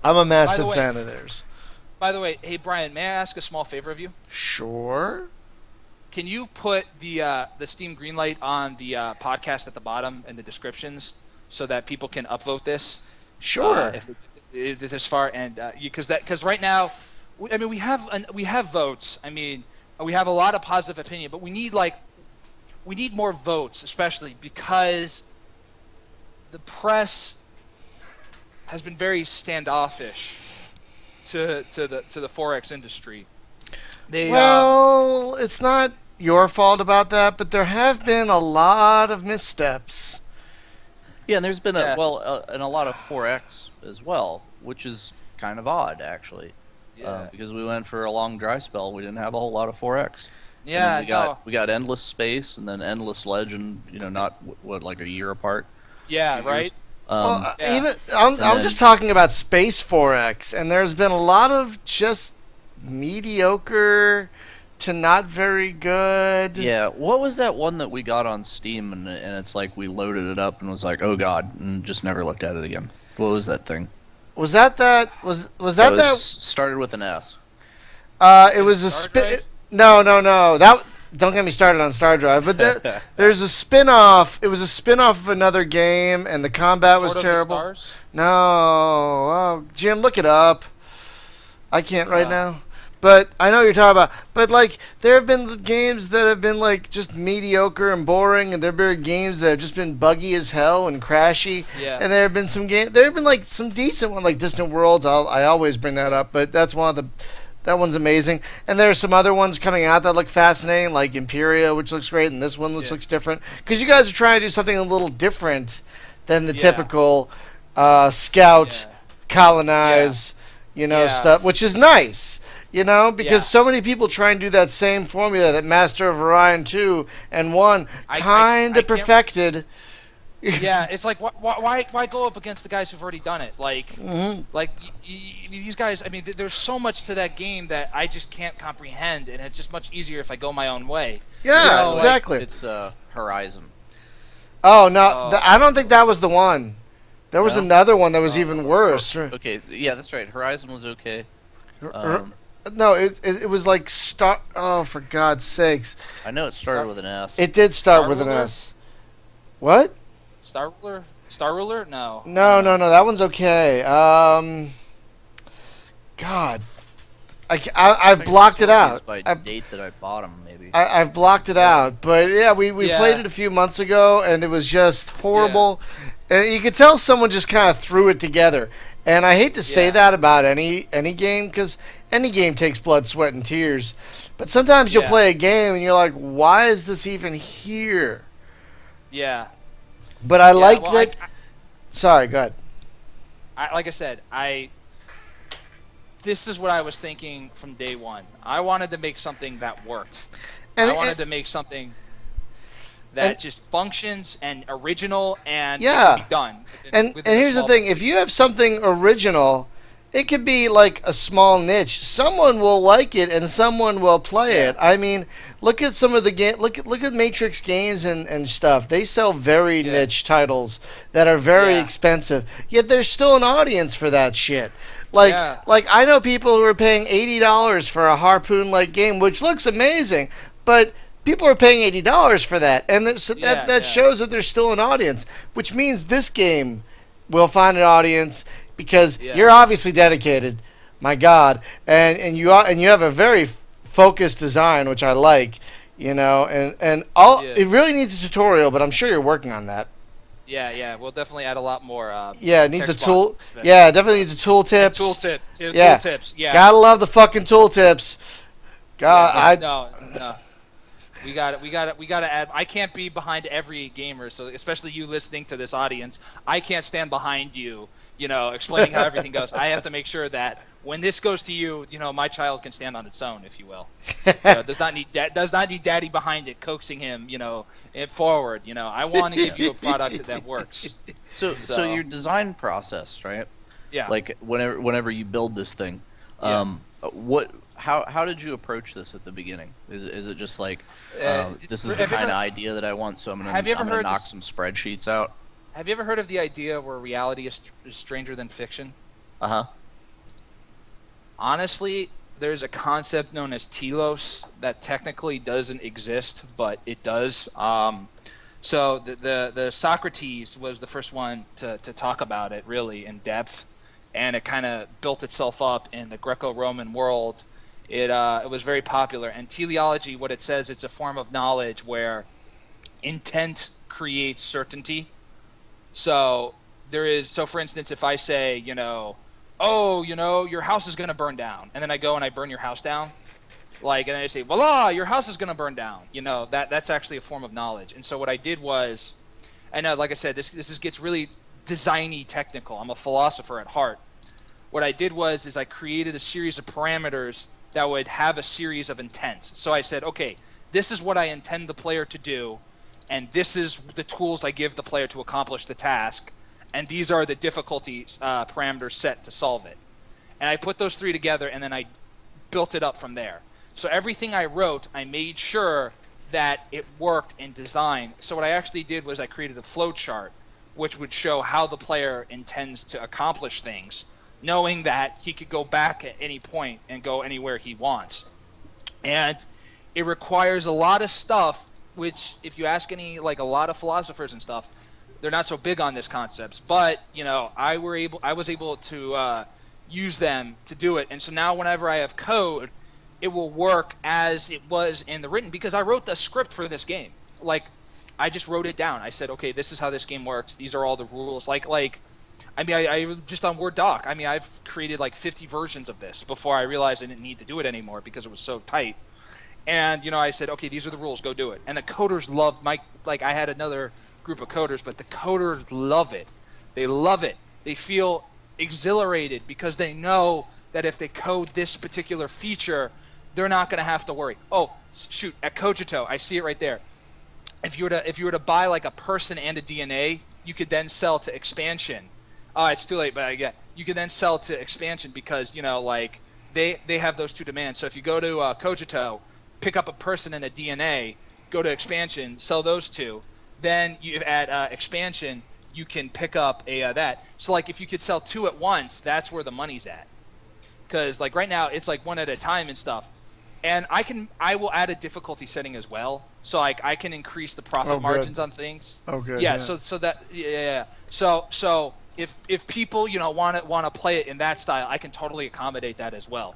I'm a massive fan of theirs. By the way, hey Brian, may I ask a small favor of you? Sure. Can you put the Steam Greenlight on the podcast at the bottom in the descriptions, so that people can upvote this? Sure. If this far, and because right now, we have votes. We have a lot of positive opinion, but we need more votes, especially because the press has been very standoffish to the 4X industry. It's not your fault about that, but there have been a lot of missteps. Yeah, and there's been and a lot of 4X as well, which is kind of odd, actually. Yeah. Because we went for a long dry spell, we didn't have a whole lot of 4X. Yeah, we got Endless Space and then Endless Legend, not like a year apart. Yeah, right. I'm just talking about Space 4X, and there's been a lot of just mediocre to not very good. Yeah, what was that one that we got on Steam and it's like we loaded it up and was like, oh god, and just never looked at it again? What was that thing? Was that started with an S? It was a spin. No. That, don't get me started on Star Drive. But there's a spin-off. It was a spin-off of another game, and the combat was terrible. No, Jim, look it up. I can't right now. But I know what you're talking about. But there have been games that have been just mediocre and boring, and there have been games that have just been buggy as hell and crashy. Yeah. And there have been some games. There have been some decent ones, like Distant Worlds. I always bring that up, but that's one of That one's amazing. And there are some other ones coming out that look fascinating, like Imperia, which looks great, and this one looks different. Because you guys are trying to do something a little different than the typical scout, colonize, stuff, which is nice. Because so many people try and do that same formula that Master of Orion 2 and 1 kind of perfected. Yeah, it's like why go up against the guys who've already done it? Like, these guys. I mean, there's so much to that game that I just can't comprehend, and it's just much easier if I go my own way. Yeah, exactly. It's Horizon. Oh no, I don't think that was the one. There was another one that was even worse. Okay, yeah, that's right. Horizon was okay. No, it was like Star. Oh, for God's sakes! I know it started with an S. It did start with an S. What? Star Ruler? No. No. That one's okay. God, I've blocked it out. By date that I bought them, maybe. I've blocked it out, but yeah, we played it a few months ago, and it was just horrible. And you could tell someone just kind of threw it together. And I hate to say that about any game, because any game takes blood, sweat, and tears. But sometimes you'll play a game and you're like, why is this even here? Yeah. But I like that. Sorry, go ahead. Like I said, this is what I was thinking from day one. I wanted to make something that worked. I wanted to make something that just functions and original and can be done. And here's the thing: if you have something original, it could be like a small niche. Someone will like it and someone will play it. I mean, look at some of the game. Look at Matrix games and stuff. They sell very niche titles that are very expensive. Yet there's still an audience for that shit. Like I know people who are paying $80 for a Harpoon-like game, which looks amazing, but people are paying $80 for that, and that shows that there's still an audience, which means this game will find an audience because you're obviously dedicated, my God, and you have a very focused design, which I like, it really needs a tutorial, but I'm sure you're working on that. Yeah, we'll definitely add a lot more. It needs a tool. Yeah, it definitely needs a tooltips. Tooltips. Yeah. Gotta love the fucking tooltips. God, No. We got to add. I can't be behind every gamer, so especially you listening to this audience, I can't stand behind you, explaining how everything goes. I have to make sure that when this goes to you, my child can stand on its own, if you will. Does not need daddy behind it coaxing him, it forward. I want to give you a product that works. So your design process, right? Yeah. Like whenever you build this thing, How did you approach this at the beginning? Is it just like this is the kind of idea that I want, so I'm gonna knock some spreadsheets out? Have you ever heard of the idea where reality is stranger than fiction? Honestly, there's a concept known as telos that technically doesn't exist, but it does. So the Socrates was the first one to talk about it really in depth, and it kind of built itself up in the Greco-Roman world. It was very popular. And teleology, what it says, it's a form of knowledge where intent creates certainty. So for instance, if I say, your house is going to burn down, and then I go and I burn your house down, and then I say, voila, your house is going to burn down. That's actually a form of knowledge. And so what I did was, I know, like I said, this gets really designy technical. I'm a philosopher at heart. What I did was I created a series of parameters that would have a series of intents. So I said, okay, this is what I intend the player to do, and this is the tools I give the player to accomplish the task, and these are the difficulty parameters set to solve it. And I put those three together, and then I built it up from there. So everything I wrote, I made sure that it worked in design. So what I actually did was I created a flow chart, which would show how the player intends to accomplish things, knowing that he could go back at any point and go anywhere he wants. And it requires a lot of stuff, which if you ask a lot of philosophers and stuff, they're not so big on this concepts. But, I was able to use them to do it. And so now whenever I have code, it will work as it was in the written, because I wrote the script for this game. I just wrote it down. I said, okay, this is how this game works. These are all the rules. I mean, I just on Word doc. I mean, I've created like 50 versions of this before I realized I didn't need to do it anymore because it was so tight. And I said, okay, these are the rules, go do it. And the coders love like I had another group of coders, but the coders love it. They love it. They feel exhilarated because they know that if they code this particular feature, they're not going to have to worry. Oh, shoot, at Cogito, I see it right there. If you were to buy like a person and a DNA, you could then sell to expansion. Oh, it's too late, but you could then sell to expansion because like they have those two demands. So if you go to Cogito, pick up a person and a DNA, go to expansion, sell those two. Then at expansion, you can pick up that. So like if you could sell two at once, that's where the money's at. Because like right now it's like one at a time and stuff. And I will add a difficulty setting as well. So like I can increase the profit margins on things. Oh, good. Yeah. So that yeah. So if people want to play it in that style, I can totally accommodate that as well.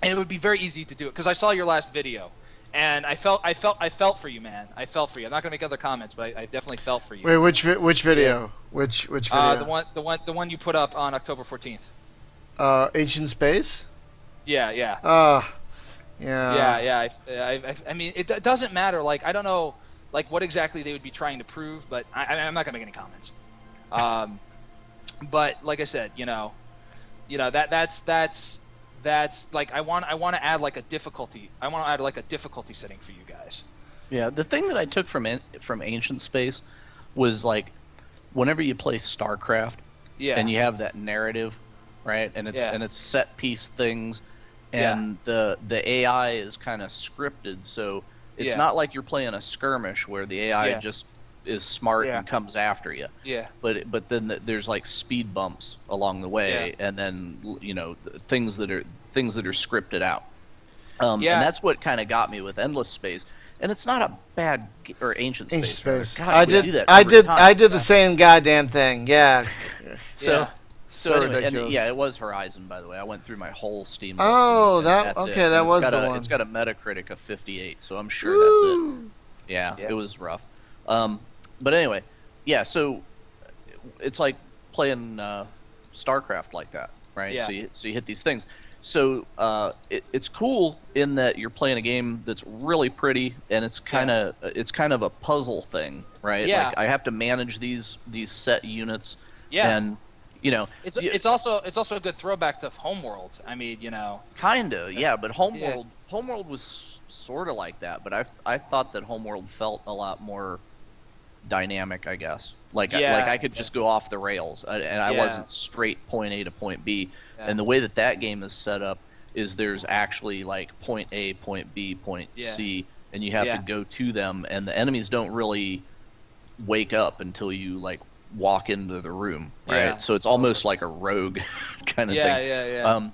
And it would be very easy to do it because I saw your last video, and I felt for you, man. I felt for you. I'm not gonna make other comments, but I definitely felt for you. Wait, which video? Yeah. Which video? The one you put up on October 14th. Ancient Space. Yeah. Yeah. Yeah. I mean, it doesn't matter. Like I don't know, like what exactly they would be trying to prove, but I'm not gonna make any comments. But like I said, that's like I want to add like a difficulty. I want to add like a difficulty setting for you guys. Yeah, the thing that I took from Ancient Space was like whenever you play StarCraft, and you have that narrative, right? And it's set piece things, and the AI is kind of scripted, so it's not like you're playing a skirmish where the AI just is smart and comes after you. Yeah. But then there's like speed bumps along the way, and then things that are scripted out. And that's what kind of got me with Endless Space. And it's not a bad or Ancient Space. Gosh, I did the same goddamn thing. Yeah. So anyway, ridiculous. And it was Horizon, by the way. I went through my whole Steam. Oh, that was the one. It's got a Metacritic of 58, so I'm sure that's it. Yeah, it was rough. But anyway, so it's like playing StarCraft like that, right? Yeah. So you hit these things. So it's cool in that you're playing a game that's really pretty, and it's kind of a puzzle thing, right? Yeah. Like I have to manage these set units. Yeah. And it's also a good throwback to Homeworld. I mean, Kinda, yeah. But Homeworld was sort of like that, but I thought that Homeworld felt a lot more dynamic, I guess. Like I could just go off the rails, and I wasn't straight point A to point B. Yeah. And the way that game is set up is there's actually like point A, point B, point C, and you have to go to them, and the enemies don't really wake up until you like walk into the room, right? Yeah. So it's almost like a rogue kind of thing. Yeah.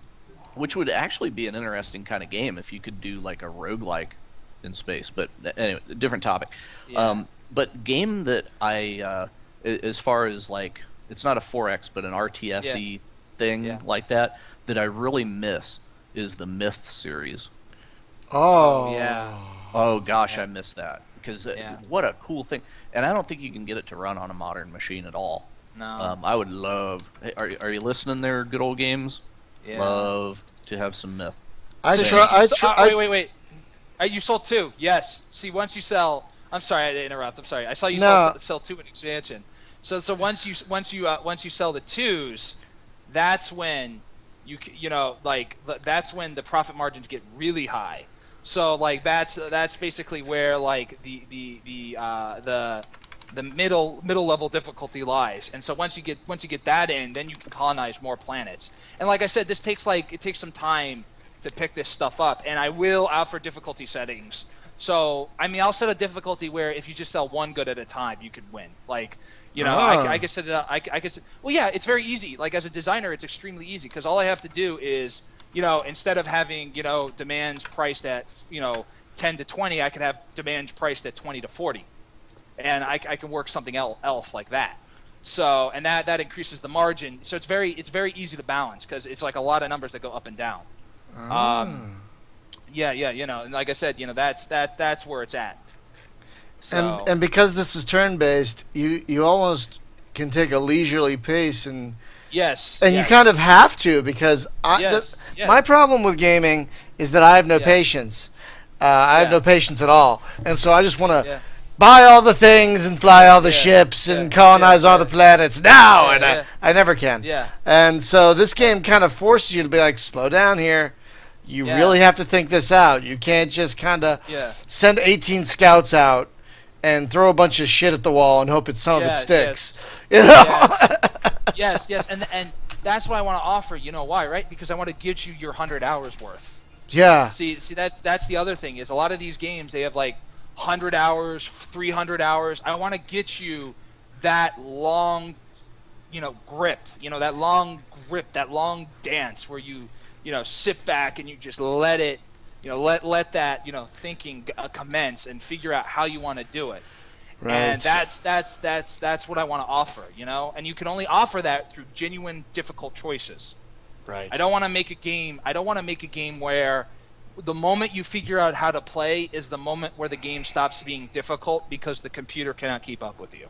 Which would actually be an interesting kind of game if you could do like a roguelike in space. But anyway, different topic. Yeah. But game that I, as far as like, it's not a 4X, but an RTS-y thing like that I really miss is the Myth series. Oh. Yeah. Oh, gosh, I miss that. Because what a cool thing. And I don't think you can get it to run on a modern machine at all. No. I would love... Hey, are you listening there, good old games? Yeah. Love to have some Myth. Wait. You sold 2. Yes. See, once you sell... I'm sorry, I didn't interrupt. I'm sorry. I saw you sell 2 in expansion. So once you sell the 2s, that's when that's when the profit margins get really high. So like that's basically where like the middle level difficulty lies. And so once you get that in, then you can colonize more planets. And like I said, it takes some time to pick this stuff up. And I will offer difficulty settings. So I mean, I'll set a difficulty where if you just sell 1 good at a time, you could win. Like, I can set it up. Well, yeah, it's very easy. Like as a designer, it's extremely easy because all I have to do is, instead of having, demands priced at, 10 to 20, I can have demands priced at 20 to 40, and I can work something else like that. So, and that increases the margin. So it's very easy to balance because it's like a lot of numbers that go up and down. And like I said, that's where it's at. So, and because this is turn-based, you almost can take a leisurely pace and yes, you kind of have to, because my problem with gaming is that I have no patience. I have no patience at all, and so I just want to buy all the things and fly all the ships and colonize all the planets now, and I never can. Yeah. And so this game kind of forces you to be like, slow down here. You really have to think this out. You can't just kind of send 18 scouts out and throw a bunch of shit at the wall and hope some of it sticks. You know? Yes, and that's what I want to offer. You know why, right? Because I want to get you your 100 hours worth. Yeah. See, that's the other thing, is a lot of these games, they have like 100 hours, 300 hours. I want to get you that long, grip. That long grip, that long dance where you sit back and you just let it, let that, thinking commence and figure out how you want to do it. Right. And that's what I want to offer, and you can only offer that through genuine difficult choices. Right. I don't want to make a game where the moment you figure out how to play is the moment where the game stops being difficult because the computer cannot keep up with you.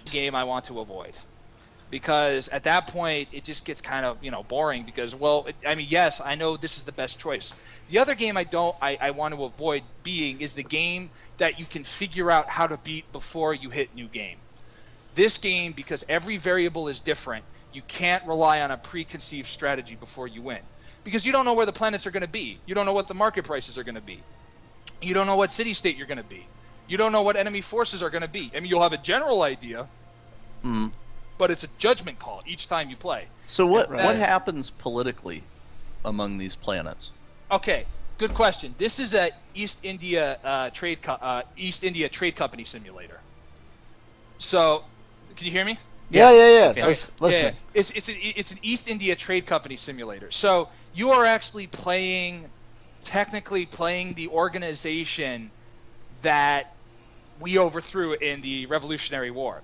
Game I want to avoid. Because at that point, it just gets kind of, boring because, yes, I know this is the best choice. The other game I want to avoid being is the game that you can figure out how to beat before you hit new game. This game, because every variable is different, you can't rely on a preconceived strategy before you win. Because you don't know where the planets are going to be. You don't know what the market prices are going to be. You don't know what city-state you're going to be. You don't know what enemy forces are going to be. I mean, you'll have a general idea. But it's a judgment call each time you play. So what happens politically among these planets? Okay, good question. This is a East India Trade Company simulator. So, can you hear me? Yeah. Okay. Listening. Yeah. It's an East India Trade Company simulator. So you are actually technically playing the organization that we overthrew in the Revolutionary War,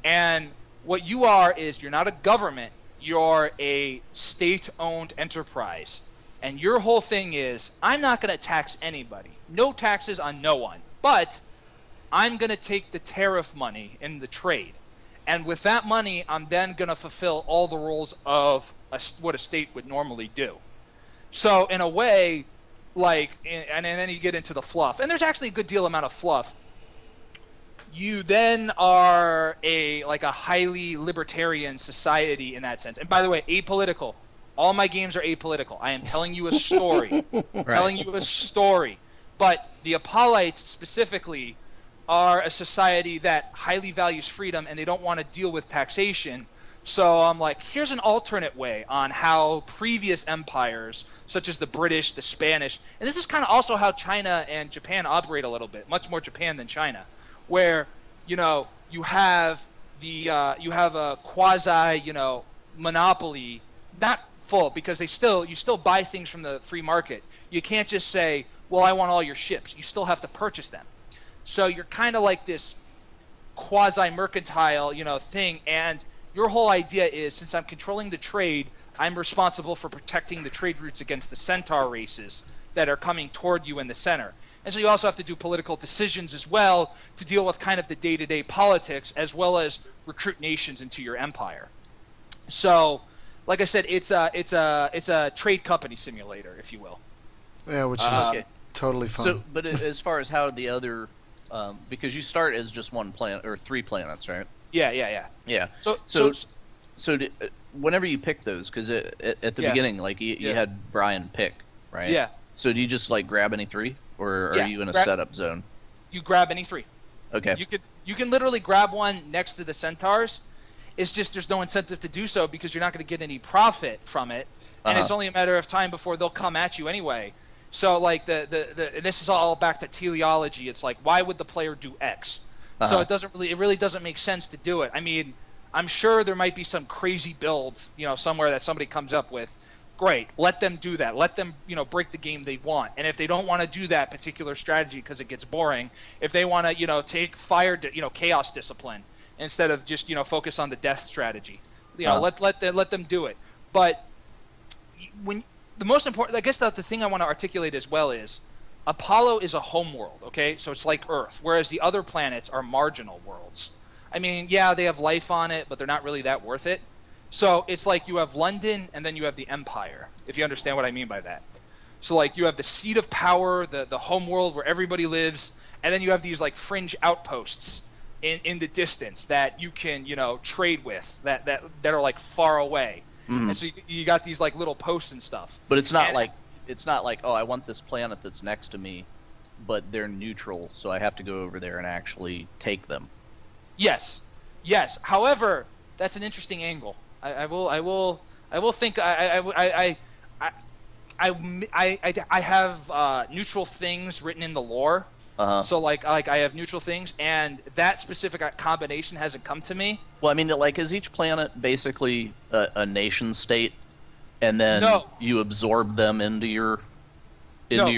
and what you are is, you're not a government, you're a state-owned enterprise. And your whole thing is, I'm not going to tax anybody. No taxes on no one. But I'm going to take the tariff money in the trade. And with that money, I'm then going to fulfill all the roles of what a state would normally do. So in a way, and then you get into the fluff. And there's actually a good deal amount of fluff. You then are a highly libertarian society in that sense. And by the way, apolitical. All my games are apolitical. I am telling you a story. Telling you a story. But the Apollites specifically are a society that highly values freedom, and they don't want to deal with taxation. So I'm like, here's an alternate way on how previous empires, such as the British, the Spanish, and this is kind of also how China and Japan operate a little bit, much more Japan than China, where you have a quasi monopoly, not full, because you still buy things from the free market. You can't just say, well, I want all your ships. You still have to purchase them. So you're kind of like this quasi mercantile thing, and your whole idea is, since I'm controlling the trade, I'm responsible for protecting the trade routes against the centaur races that are coming toward you in the center. And so you also have to do political decisions as well to deal with kind of the day-to-day politics, as well as recruit nations into your empire. So, like I said, it's a trade company simulator, if you will. Yeah, which is totally fun. So, but as far as how the other, because you start as just one planet or 3 planets, right? Yeah. So whenever you pick those, because at the beginning, you had Brian pick, right? Yeah. So do you just grab any 3? Or are you in a setup zone? You grab any 3. Okay. You can literally grab one next to the centaurs. It's just there's no incentive to do so because you're not going to get any profit from it, and it's only a matter of time before they'll come at you anyway. So this is all back to teleology. It's like, why would the player do X? So it really doesn't make sense to do it. I mean, I'm sure there might be some crazy build, somewhere that somebody comes up with. Great, let them do that. Let them, break the game they want. And if they don't want to do that particular strategy because it gets boring, if they want to, take fire, chaos discipline instead of just, focus on the death strategy, let them do it. But when the most important, I guess the thing I want to articulate as well is, Apollo is a home world, okay? So it's like Earth, whereas the other planets are marginal worlds. I mean, yeah, they have life on it, but they're not really that worth it. So it's like you have London and then you have the Empire, if you understand what I mean by that. So like you have the seat of power, the home world where everybody lives, and then you have these like fringe outposts in the distance that you can, trade with that are like far away. Mm-hmm. And so you got these like little posts and stuff. But it's not like oh, I want this planet that's next to me, but they're neutral, so I have to go over there and actually take them. Yes. However, that's an interesting angle. I will think I have neutral things written in the lore. Uh-huh. So like I have neutral things, and that specific combination hasn't come to me. Well, I mean, like, is each planet basically a nation state, and then you absorb them into your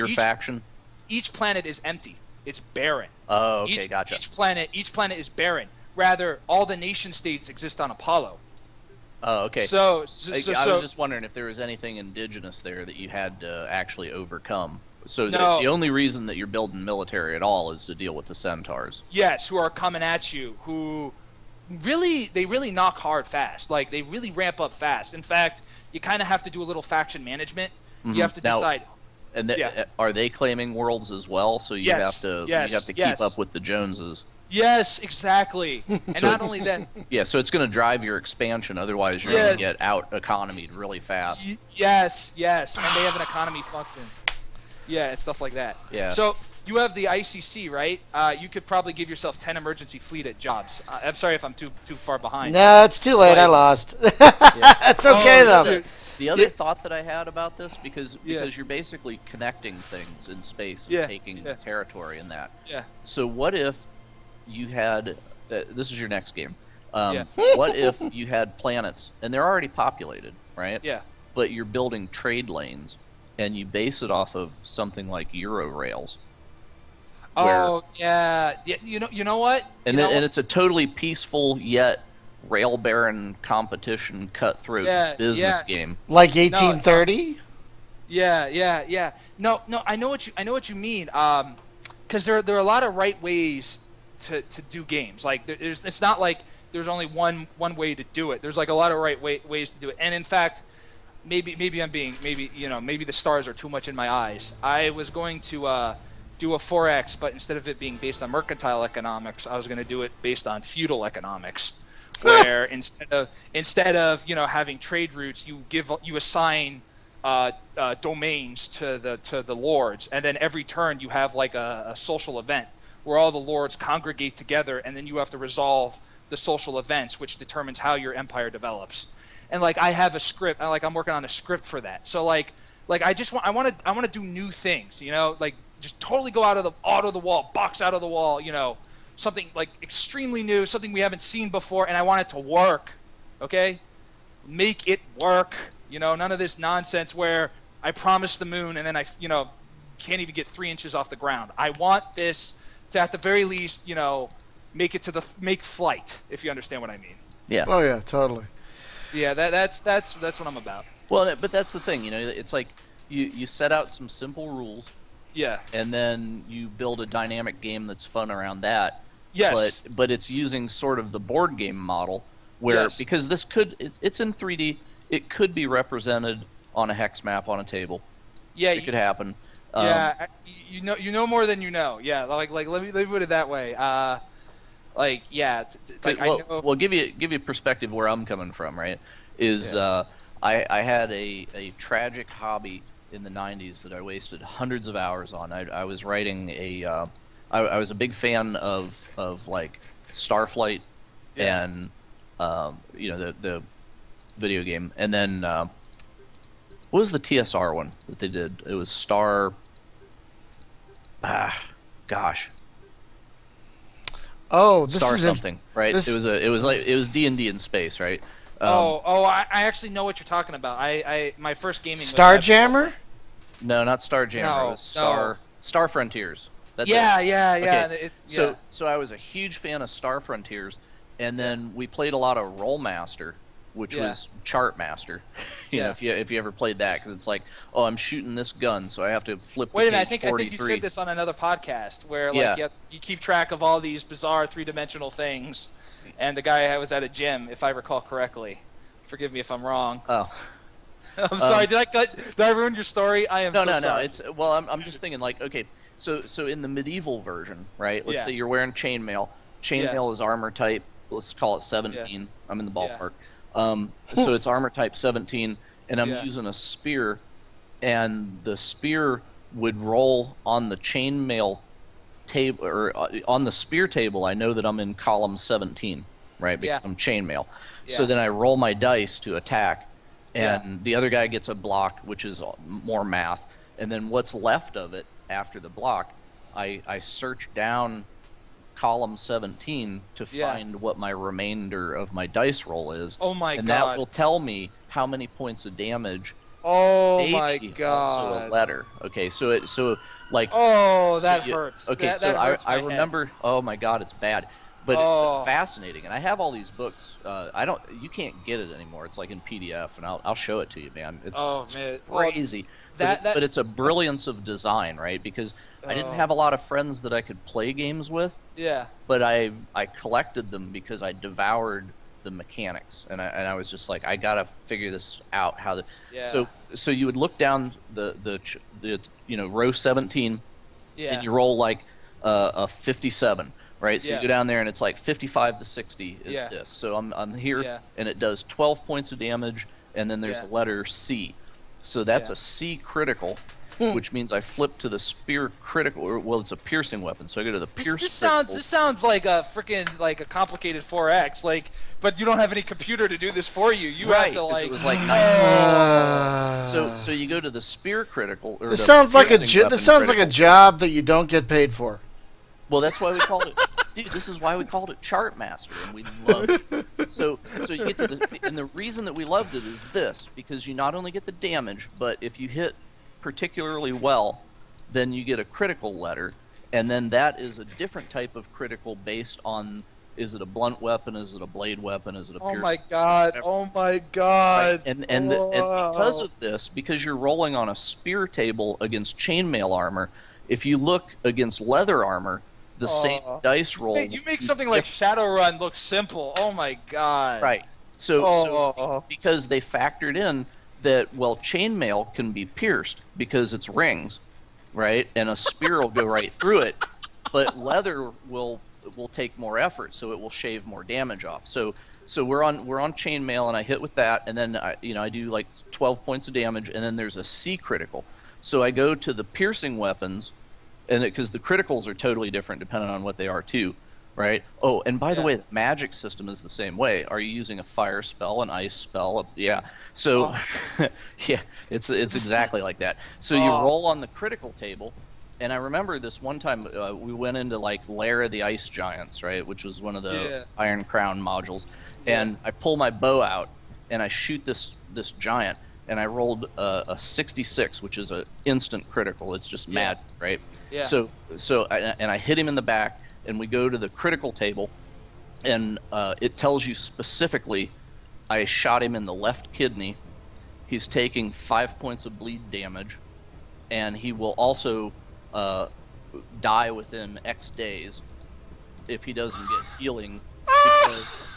faction? Each planet is empty. It's barren. Oh, okay, gotcha. Each planet is barren. Rather, all the nation states exist on Apollo. Oh, okay. So I was just wondering if there was anything indigenous there that you had to actually overcome. So the only reason that you're building military at all is to deal with the centaurs. Yes, who are coming at you, who really knock hard fast. Like, they really ramp up fast. In fact, you kind of have to do a little faction management. Mm-hmm. You have to decide. And are they claiming worlds as well? So you have to keep up with the Joneses. Yes, exactly. And not only that. Yeah, so it's going to drive your expansion. Otherwise, you're going to get out economied really fast. Yes, and they have an economy function. Yeah, and stuff like that. Yeah. So you have the ICC, right? You could probably give yourself 10 emergency fleet at jobs. I'm sorry if I'm too far behind. No, it's too late. I lost. It's okay though. Dude. The other thought that I had about this, because you're basically connecting things in space and taking territory in that. Yeah. So what if you had this is your next game. What if you had planets and they're already populated, right? Yeah. But you're building trade lanes and you base it off of something like Eurorails. Oh yeah. You know what? And it's a totally peaceful yet rail baron competition cutthroat business game. Like 1830? Yeah. No, I know what you mean. Because there are a lot of right ways to do games. Like it's not like there's only one way to do it. There's like a lot of right ways to do it. And in fact, maybe the stars are too much in my eyes. I was going to do a 4X, but instead of it being based on mercantile economics, I was going to do it based on feudal economics, where instead of having trade routes, you assign domains to the lords, and then every turn you have like a social event where all the lords congregate together, and then you have to resolve the social events, which determines how your empire develops. And like I have a script, I'm working on a script for that. So like I want to do new things, like just totally go out of the wall, box out of the wall, something like extremely new, something we haven't seen before, and I want it to work. Okay, make it work. None of this nonsense where I promise the moon and then I can't even get 3 inches off the ground. I want this to, at the very least, make flight, if you understand what I mean. Yeah. Oh yeah, totally. Yeah, that's what I'm about. Well, but that's the thing, it's like you set out some simple rules. Yeah. And then you build a dynamic game that's fun around that. Yes. But it's using sort of the board game model where because it's in 3D, it could be represented on a hex map on a table. Yeah. It could happen. Yeah, you know more than you know. Yeah, like let me put it that way. Well, give you perspective where I'm coming from. Right, I had a tragic hobby in the 90s that I wasted hundreds of hours on. I was writing I was a big fan of like Starflight and the video game, and then what was the TSR one that they did? It was Star. Oh, this Star is something, right? It was D&D in space, right? I actually know what you're talking about. My first gaming Starjammer? No, not Starjammer. It was Star Frontiers. That's yeah. Okay. So I was a huge fan of Star Frontiers, and then we played a lot of Rollmaster, which was Chartmaster. You know, if you ever played that, because it's like, oh, I'm shooting this gun, so I have to flip. Wait a minute, I think you said this on another podcast where like you keep track of all these bizarre 3-dimensional things, and the guy was at a gym, if I recall correctly. Forgive me if I'm wrong. Oh. I'm sorry. Did I ruin your story? I am sorry. No. It's I'm just thinking like, okay, so in the medieval version, right? Let's say you're wearing chainmail. Chainmail is armor type. Let's call it 17. Yeah. I'm in the ballpark. So it's armor type 17, and I'm using a spear, and the spear would roll on the chainmail table, or on the spear table. I know that I'm in column 17, right? Because I'm chainmail. Yeah. So then I roll my dice to attack, and the other guy gets a block, which is more math. And then what's left of it after the block, I search down column 17 to find what my remainder of my dice roll is. Oh my god. And that will tell me how many points of damage. Oh my god. Also a letter. Okay, so like that hurts. Okay, that hurts I remember oh my god, it's bad. But it's fascinating, and I have all these books. You can't get it anymore. It's like in PDF, and I'll show it to you, man. It's crazy. But it's a brilliance of design, right? Because I didn't have a lot of friends that I could play games with. Yeah. But I collected them because I devoured the mechanics, and I was just like, I gotta figure this out. So you would look down the row 17, and you roll like a 57. Right, so you go down there and it's like 55 to 60 is this. So I'm here, and it does 12 points of damage, and then there's a letter C. So that's a C critical, which means I flip to the spear critical, or well, it's a piercing weapon. So I go to the pierce. This sounds like a freaking like a complicated 4X, like, but you don't have any computer to do this for you. You have to like. It was like so you go to the spear critical. Or this sounds like a job that you don't get paid for. Well, that's why we called it, dude. This is why we called it Chartmaster, and we loved it. So you get to and the reason that we loved it is this, because you not only get the damage, but if you hit particularly well, then you get a critical letter, and then that is a different type of critical based on, is it a blunt weapon, is it a blade weapon, is it a piercing? Oh my god! Oh my god! Right. And because of this, because you're rolling on a spear table against chainmail armor, if you look against leather armor, the same dice roll. Hey, you make something like Shadowrun look simple. Oh my god. Right. So because they factored in that, well, chainmail can be pierced because it's rings, right? And a spear will go right through it, but leather will take more effort, so it will shave more damage off. So we're on chainmail, and I hit with that, and then I do like 12 points of damage, and then there's a C critical. So I go to the piercing weapons, and because the criticals are totally different depending on what they are too, right? Oh, and by the way, the magic system is the same way. Are you using a fire spell, an ice spell? Yeah. So, it's exactly like that. So you roll on the critical table, and I remember this one time we went into like Lair of the Ice Giants, right, which was one of the Iron Crown modules, and I pull my bow out and I shoot this giant. And I rolled a 66, which is an instant critical. It's just mad, right? Yeah. So I hit him in the back, and we go to the critical table, and it tells you specifically, I shot him in the left kidney. He's taking 5 points of bleed damage, and he will also die within X days if he doesn't get healing because.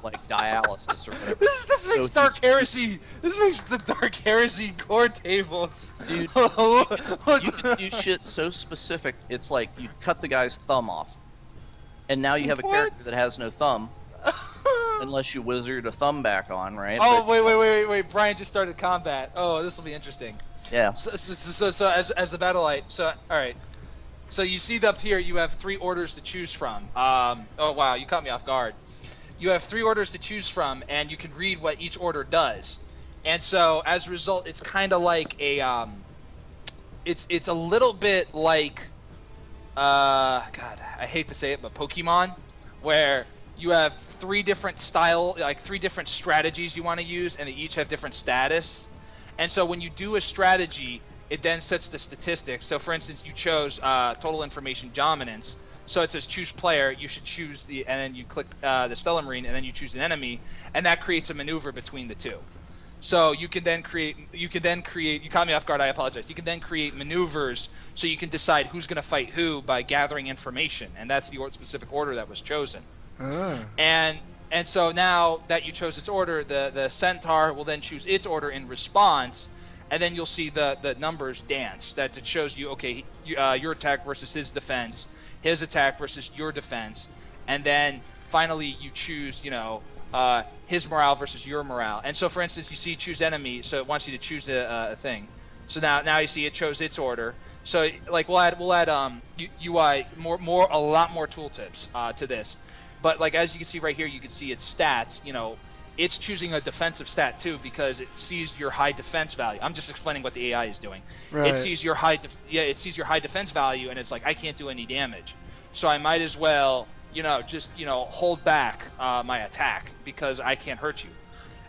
Like dialysis or whatever. This makes Dark Heresy. This makes the Dark Heresy core tables. Dude, you can do shit so specific. It's like you cut the guy's thumb off, and now you have a character that has no thumb, unless you wizard a thumb back on, right? Oh, wait! Brian just started combat. Oh, this will be interesting. Yeah. So as the Battlelite. So all right. So you see up here, you have 3 orders to choose from. Oh wow, you caught me off guard. You have 3 orders to choose from, and you can read what each order does. And so, as a result, it's kind of like a, it's a little bit like, God, I hate to say it, but Pokemon, where you have 3 different like 3 different strategies you want to use, and they each have different status. And so, when you do a strategy, it then sets the statistics. So, for instance, you chose total information dominance. So it says choose player. You should choose and then you click the Stellar Marine, and then you choose an enemy, and that creates a maneuver between the two. So you can then create. You caught me off guard. I apologize. You can then create maneuvers, so you can decide who's going to fight who by gathering information, and that's the specific order that was chosen. And so now that you chose its order, the Centaur will then choose its order in response, and then you'll see the numbers dance. That it shows you, okay, your attack versus his defense, his attack versus your defense, and then finally you choose, his morale versus your morale. And so, for instance, you see choose enemy, so it wants you to choose a thing. So now you see it chose its order. So like we'll add UI a lot more tooltips to this. But like as you can see right here, you can see its stats. It's choosing a defensive stat too because it sees your high defense value. I'm just explaining what the AI is doing. Right. It sees your high defense value, and it's like, I can't do any damage, so I might as well hold back my attack because I can't hurt you.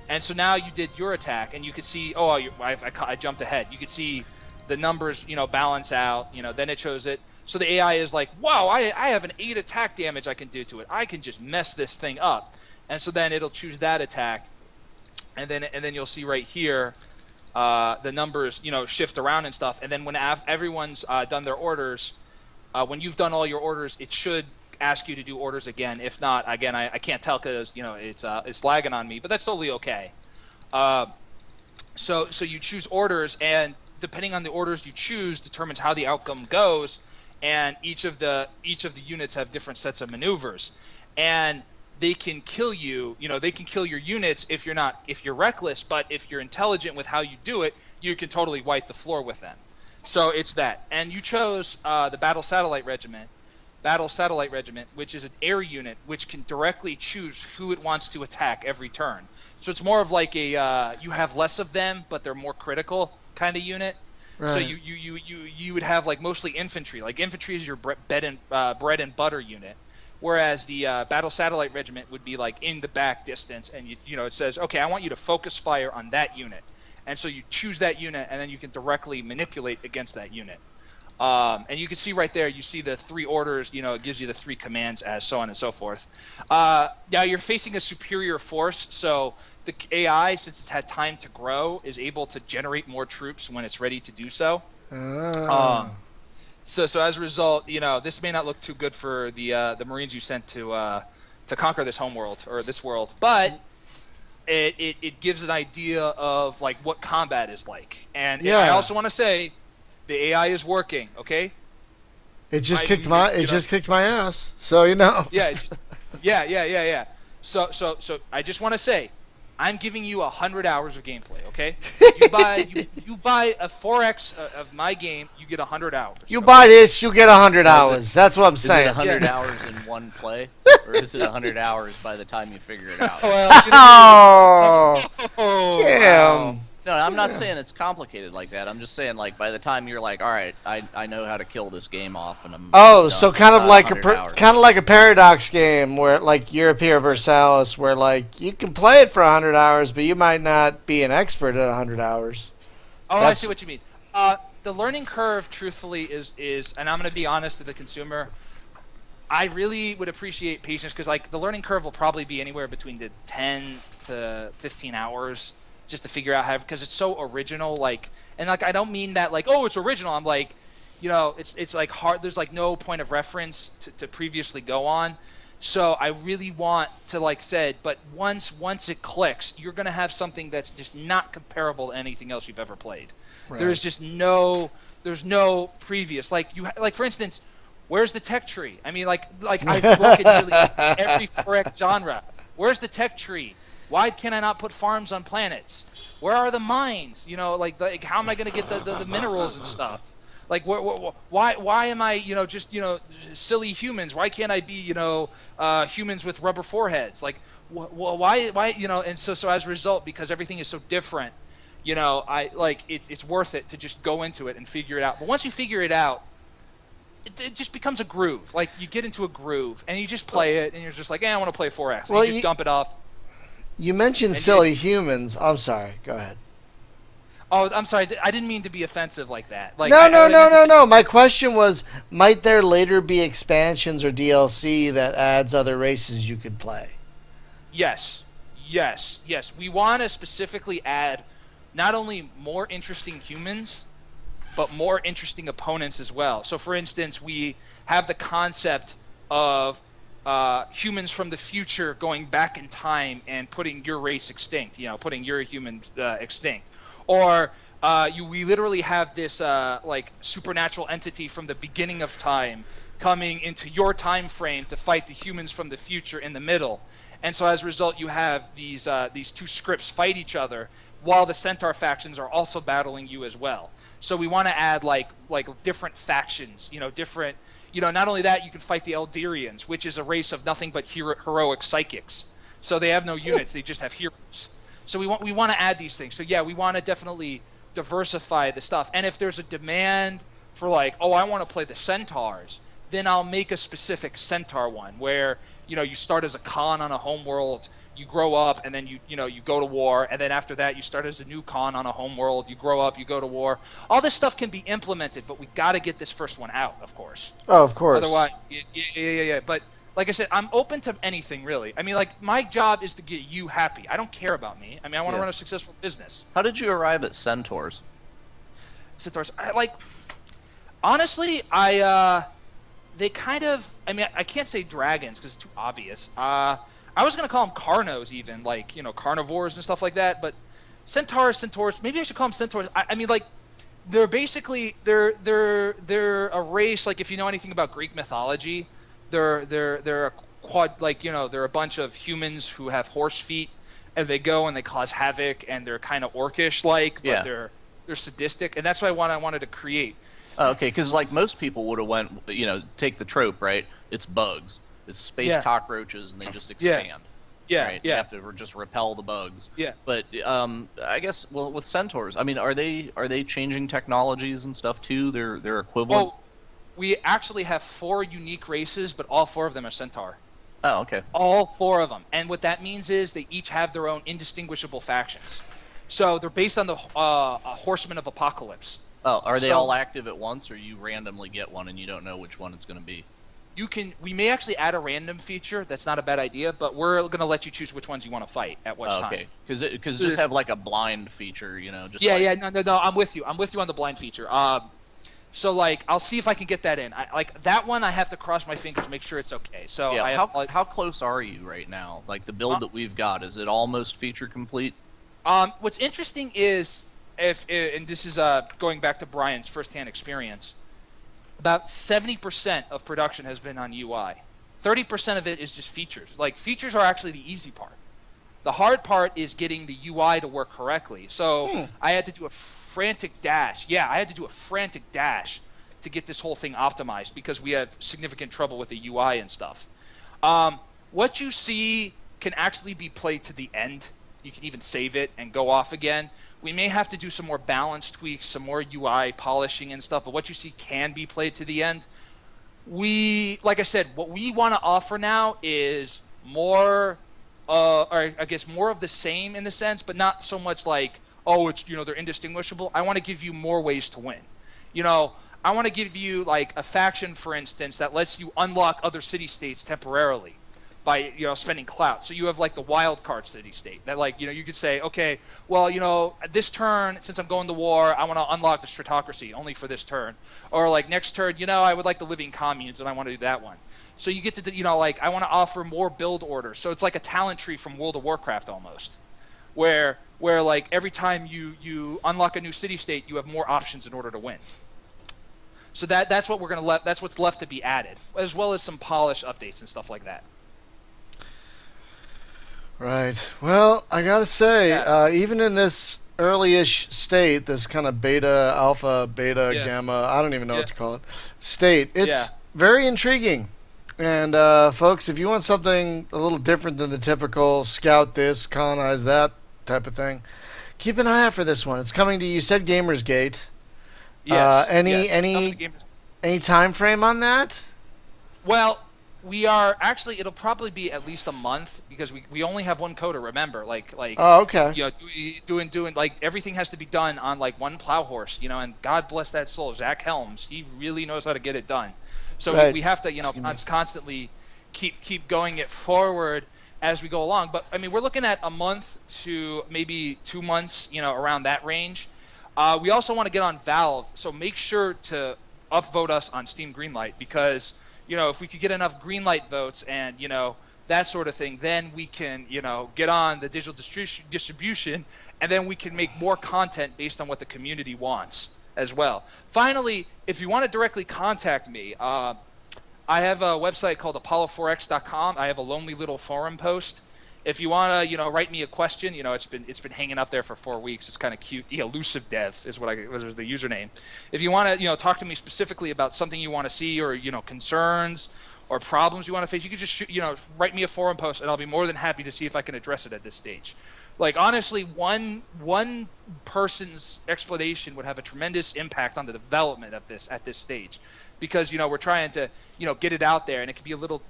And so now you did your attack, and you could see, I jumped ahead. You could see the numbers balance out. Then it shows it. So the AI is like, wow, I have an 8 attack damage I can do to it. I can just mess this thing up. And so then it'll choose that attack, and then you'll see right here the numbers shift around and stuff. And then when everyone's done their orders, when you've done all your orders, it should ask you to do orders again. If not, again, I can't tell because it's lagging on me, but that's totally okay. So you choose orders, and depending on the orders you choose determines how the outcome goes. And each of the units have different sets of maneuvers, and they can kill you. They can kill your units if you're reckless, but if you're intelligent with how you do it, you can totally wipe the floor with them. So it's that. And you chose the Battle Satellite Regiment, which is an air unit which can directly choose who it wants to attack every turn. So it's more of like a you have less of them, but they're more critical kind of unit. Right. So you would have like mostly infantry. Like infantry is your bread and butter unit, whereas the Battle Satellite Regiment would be like in the back distance, and it says, okay, I want you to focus fire on that unit, and so you choose that unit, and then you can directly manipulate against that unit. And you can see right there, you see the 3 orders. It gives you the 3 commands, as so on and so forth. Now you're facing a superior force, so the AI, since it's had time to grow, is able to generate more troops when it's ready to do so. So as a result, this may not look too good for the Marines you sent to conquer this homeworld or this world, but it gives an idea of like what combat is like. And I also want to say, the AI is working. Okay. It just kicked my ass. So Yeah. So I just want to say, I'm giving you 100 hours of gameplay, okay? You buy a 4X of my game, you get 100 hours. You buy this, you get 100 hours. That's what I'm saying. Is it 100 hours in one play, or is it 100 hours by the time you figure it out? Damn. No, I'm not saying it's complicated like that. I'm just saying, like, by the time you're like, all right, I know how to kill this game off, and so kind of like a Paradox game where like European Versailles, where like you can play it for 100 hours, but you might not be an expert at 100 hours. I see what you mean. The learning curve, truthfully, is, and I'm going to be honest to the consumer, I really would appreciate patience, because like the learning curve will probably be anywhere between the 10 to 15 hours. Just to figure out how, because it's so original, like, and like I don't mean that like, oh, it's original. I'm like, it's like hard. There's like no point of reference to previously go on. So I really want to, like said, but once it clicks, you're gonna have something that's just not comparable to anything else you've ever played. Right. There's no previous, like for instance, where's the tech tree? I mean, like I look at nearly every 4X genre. Where's the tech tree? Why can I not put farms on planets? Where are the mines? Like how am I going to get the minerals and stuff? Like why am I just silly humans? Why can't I be humans with rubber foreheads? Like why and so as a result, because everything is so different, I like it's worth it to just go into it and figure it out. But once you figure it out, it just becomes a groove. Like you get into a groove and you just play it and you're just like, I want to play 4X. Well, you just dump it off. You mentioned silly humans. I'm sorry. Go ahead. Oh, I'm sorry. I didn't mean to be offensive like that. Like, no. My question was, might there later be expansions or DLC that adds other races you could play? Yes. We want to specifically add not only more interesting humans, but more interesting opponents as well. So, for instance, we have the concept of humans from the future going back in time and putting your race extinct. Putting your human extinct. Or we literally have this like supernatural entity from the beginning of time coming into your time frame to fight the humans from the future in the middle. And so as a result, you have these two scripts fight each other while the Centaur factions are also battling you as well. So we want to add like different factions, different. Not only that, you can fight the Elderians, which is a race of nothing but heroic psychics. So they have no units; they just have heroes. So we want to add these things. So yeah, we want to definitely diversify the stuff. And if there's a demand for like, oh, I want to play the Centaurs, then I'll make a specific Centaur one where you start as a Khan on a homeworld, you grow up, and then you go to war, and then after that you start as a new Khan on a homeworld, you grow up, you go to war. All this stuff can be implemented, but we got to get this first one out, of course. Oh, of course. Otherwise, yeah. But like I said, I'm open to anything, really. I mean, like, my job is to get you happy. I don't care about me. I mean, I want to run a successful business. How did you arrive at Centaurs? Honestly, they kind of, I mean, I can't say dragons because it's too obvious. I was going to call them carnos even, like, carnivores and stuff like that, but centaurs, maybe I should call them centaurs. I mean, like, they're basically, they're a race, like, if you know anything about Greek mythology, they're a quad, like, they're a bunch of humans who have horse feet, and they go and they cause havoc, and they're kind of orcish like, but they're sadistic, and that's what I wanted to create. Okay, because like most people would have went, take the trope, right? It's bugs, it's space cockroaches, and they just expand. Right? You have to just repel the bugs. Yeah. But I guess, well, with centaurs, I mean, are they changing technologies and stuff too? They're equivalent. Well, we actually have 4 unique races, but all 4 of them are centaur. Oh, okay. All 4 of them, and what that means is they each have their own indistinguishable factions. So they're based on the Horsemen of Apocalypse. Oh, are they all active at once, or you randomly get one and you don't know which one it's going to be? We may actually add a random feature. That's not a bad idea, but we're going to let you choose which ones you want to fight at what time. Okay, because just have like a blind feature, just no, I'm with you on the blind feature. So like I'll see if I can get that in. Like that one, I have to cross my fingers, make sure it's okay. So yeah, how close are you right now? Like the build that we've got, is it almost feature complete? What's interesting is and this is going back to Brian's firsthand experience, about 70% of production has been on UI. 30% of it is just features. Like, features are actually the easy part. The hard part is getting the UI to work correctly. So I had to do a frantic dash. Yeah, I had to do a frantic dash to get this whole thing optimized because we had significant trouble with the UI and stuff. What you see can actually be played to the end. You can even save it and go off again. We may have to do some more balance tweaks, some more UI polishing and stuff, but what you see can be played to the end. Like I said, what we want to offer now is more, or I guess more of the same in the sense, but not so much like, oh, it's, they're indistinguishable. I want to give you more ways to win. I want to give you like a faction, for instance, that lets you unlock other city-states temporarily by spending clout. So you have like the wild card city state that like you could say, okay, well this turn, since I'm going to war, I want to unlock the stratocracy only for this turn, or like next turn I would like the living communes and I want to do that one. So you get to like I want to offer more build orders. So it's like a talent tree from World of Warcraft almost, where like every time you unlock a new city state, you have more options in order to win. So that's what that's what's left to be added, as well as some polish updates and stuff like that. Right. Well, I gotta say, even in this early-ish state, this kind of beta, alpha, beta, gamma, I don't even know what to call it, state, it's very intriguing. And folks, if you want something a little different than the typical scout this, colonize that type of thing, keep an eye out for this one. It's coming to, you said Gamersgate. Yes. Any time frame on that? Well, We are actually. It'll probably be at least a month because we only have one coder. Remember, Oh, okay. You know, doing like everything has to be done on like one plow horse. You know, and God bless that soul, Zach Helms. He really knows how to get it done. So right. we have to, you know, constantly keep going it forward as we go along. But I mean, we're looking at a month to maybe 2 months. You know, around that range. We also want to get on Valve, so make sure to upvote us on Steam Greenlight because. You know, if we could get enough greenlight votes and, you know, that sort of thing, then we can, you know, get on the digital distribution and then we can make more content based on what the community wants as well. Finally, if you want to directly contact me, I have a website called Apollo4X.com. I have a lonely little forum post. If you want to, you know, write me a question, you know, it's been hanging up there for 4 weeks. It's kind of cute. The elusive dev was the username. If you want to, you know, talk to me specifically about something you want to see or, you know, concerns or problems you want to face, you can just you know, write me a forum post and I'll be more than happy to see if I can address it at this stage. Like honestly, one person's explanation would have a tremendous impact on the development of this at this stage. Because, you know, we're trying to, you know, get it out there and it can be a little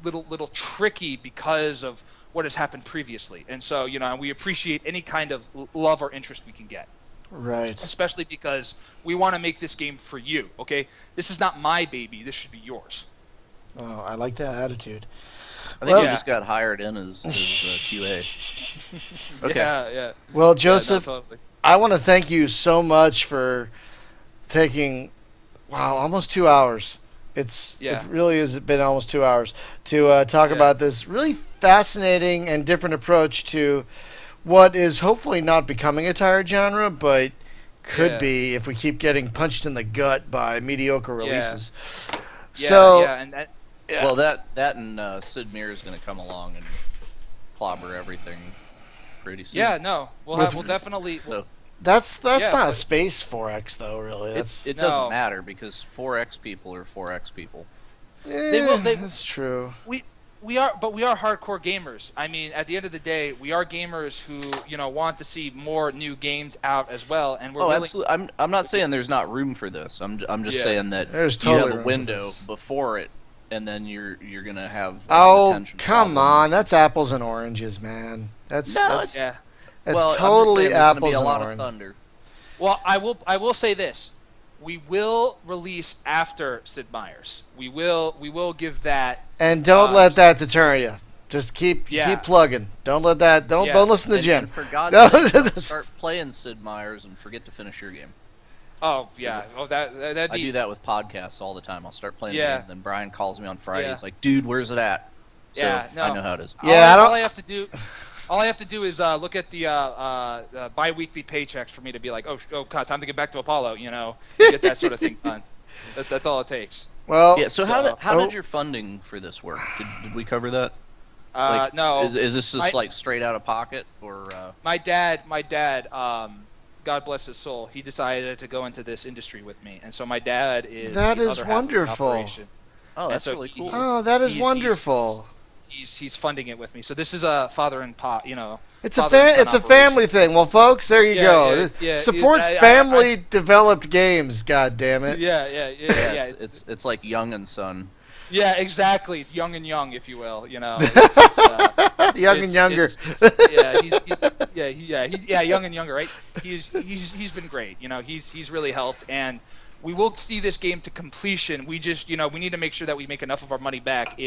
tricky because of what has happened previously. And so, you know, we appreciate any kind of love or interest we can get. Right. Especially because we want to make this game for you, okay? This is not my baby. This should be yours. Oh, I like that attitude. I think you just got hired in as QA. Okay. Yeah. Well, Joseph, no, totally. I want to thank you so much for taking, almost 2 hours. It really has been almost 2 hours to talk about this really fascinating and different approach to what is hopefully not becoming a tired genre, but could be if we keep getting punched in the gut by mediocre releases. Well, that and Sid Meier is going to come along and clobber everything pretty soon. Yeah, no, we'll definitely. So, That's not a space 4X though, really. It doesn't matter because 4X people are 4X people. That's true. We are hardcore gamers. I mean, at the end of the day, we are gamers who, you know, want to see more new games out as well, and we're absolutely. I'm not saying there's not room for this. I'm just saying that there's totally you have a window before it, and then you're gonna have. Come on, that's apples and oranges, man. That's totally apples and oranges. Thunder. Well, I will say this: we will release after Sid Meier's. We will give that. And don't let that deter you. Just keep plugging. Don't let that. Don't listen to Jim. And for God's sake, start playing Sid Meier's and forget to finish your game. Oh yeah. Oh that'd be. I do that with podcasts all the time. I'll start playing the game, and then Brian calls me on Friday. He's like, "Dude, where's it at?" So I know how it is. Yeah, all I have to do. All I have to do is look at the bi-weekly paychecks for me to be like, oh God, time to get back to Apollo, you know, get that sort of thing done. That's all it takes. Well, So how did your funding for this work? Did we cover that? No. Is this just like straight out of pocket or? My dad, God bless his soul, he decided to go into this industry with me, and so my dad is. That is wonderful. Oh, that's really cool. Oh, that is wonderful. He's funding it with me. So this is a father and pot, you know. It's a family thing. Well, folks, there you go. Support family developed games. God damn it. Yeah. It's like Young and Son. Yeah, exactly. Young and young, if you will. You know. Young and younger. Young and younger. Right. He's been great. You know, he's really helped, and we will see this game to completion. We just, you know, we need to make sure that we make enough of our money back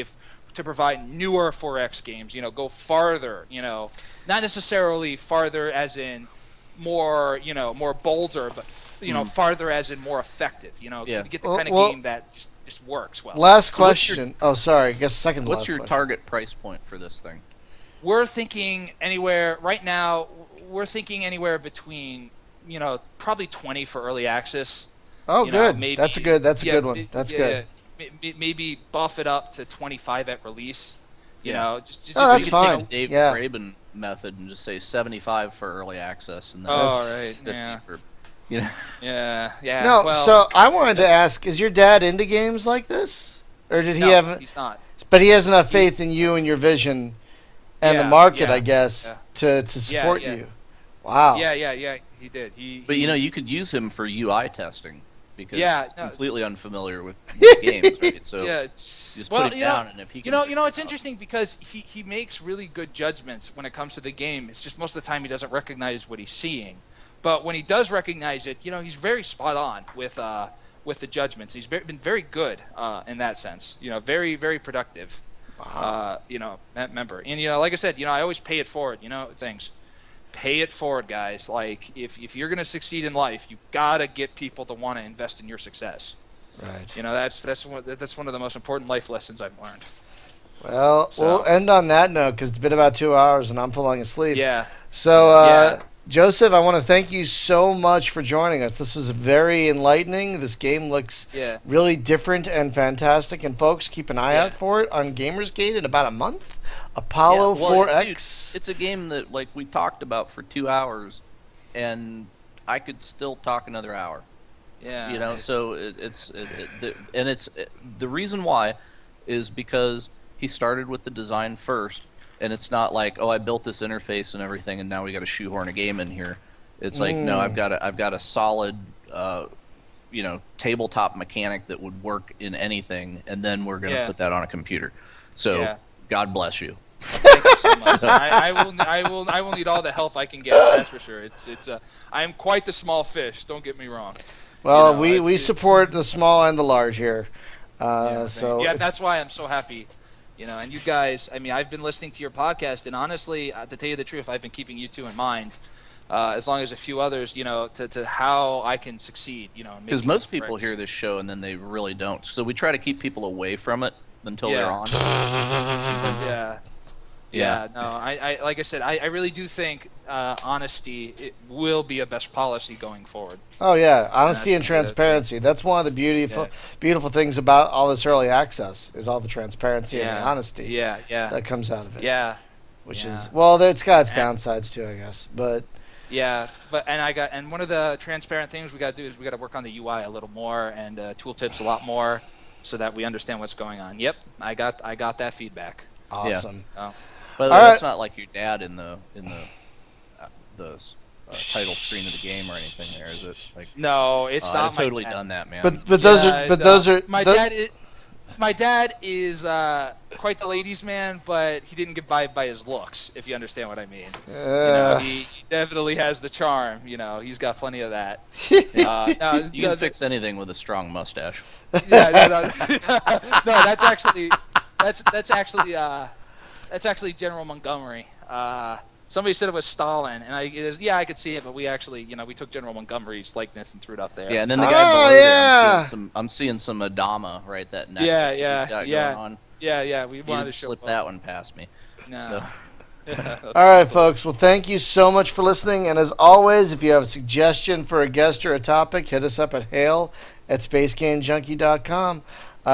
to provide newer 4X games, you know, go farther, you know, not necessarily farther as in more, you know, more bolder, but, you know, farther as in more effective, you know, to get the kind of game that just works well. Last question. Sorry. I guess second. What's your target price point for this thing? We're thinking anywhere between, you know, probably 20 for early access. Oh, good. Maybe, that's a good one. That's good. Maybe buff it up to 25 at release. You know, just that's fine. Take the Dave Graben method and just say 75 for early access, and then 50 for, you know. Yeah. No, so I wanted to ask: is your dad into games like this, or did he have? He's not. But he has enough faith in you and your vision, and the market, I guess, to support you. Wow. Yeah. He did. But you know, you could use him for UI testing. because he's completely unfamiliar with games, right? So just put it down, and if he can it's interesting because he makes really good judgments when it comes to the game. It's just most of the time he doesn't recognize what he's seeing, but when he does recognize it, he's very spot on with the judgments. He's been very good in that sense. Very, very productive. Wow. Member. And like I said, I always pay it forward. Things. Pay it forward, guys. Like if you're gonna succeed in life, you gotta get people to want to invest in your success. Right. That's one of the most important life lessons I've learned. Well, we'll end on that note because it's been about 2 hours and I'm falling asleep. Yeah. So, Joseph, I want to thank you so much for joining us. This was very enlightening. This game looks really different and fantastic. And folks, keep an eye out for it on Gamersgate in about a month. Apollo4X. Dude, it's a game that we talked about for 2 hours, and I could still talk another hour. Yeah. So the reason why is because he started with the design first. And it's not like, I built this interface and everything, and now we got to shoehorn a game in here. It's like, no, I've got a solid, tabletop mechanic that would work in anything, and then we're gonna put that on a computer. So, God bless you. Thank you so much. I will need all the help I can get. That's for sure. I am quite the small fish. Don't get me wrong. Well, we support the small and the large here. That's why I'm so happy. And you guys, I've been listening to your podcast, and honestly, to tell you the truth, I've been keeping you two in mind, as long as a few others, to how I can succeed, Because most people hear this show and then they really don't. So we try to keep people away from it until they're on. Yeah. No, I like I said, I really do think honesty will be a best policy going forward. Oh yeah, honesty and transparency. That's one of the beautiful things about all this early access is all the transparency and the honesty. That comes out of it. Yeah. Which is it's got its downsides too, I guess. But and one of the transparent things we got to do is we got to work on the UI a little more and tooltips a lot more, so that we understand what's going on. Yep, I got that feedback. Awesome. Yeah. By the way, that's not like your dad in the title screen of the game or anything. There is it? No, it's not. I've totally done that, man. But those are my dad is quite the ladies' man, but he didn't get by his looks, if you understand what I mean. He definitely has the charm. He's got plenty of that. You can fix anything with a strong mustache. No, that's actually General Montgomery. Somebody said it was Stalin, and I could see it, but we actually, we took General Montgomery's likeness and threw it up there. Yeah, and then the guy below there, I'm seeing some Adama, right? That necklace going on. Yeah. We wanted to slip that one past me. No. So. All right, folks. Well, thank you so much for listening. And as always, if you have a suggestion for a guest or a topic, hit us up at hail@spacegamejunkie.com.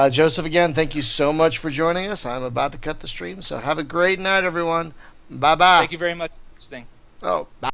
Joseph, again, thank you so much for joining us. I'm about to cut the stream, so have a great night, everyone. Bye-bye. Thank you very much for listening. Oh, bye.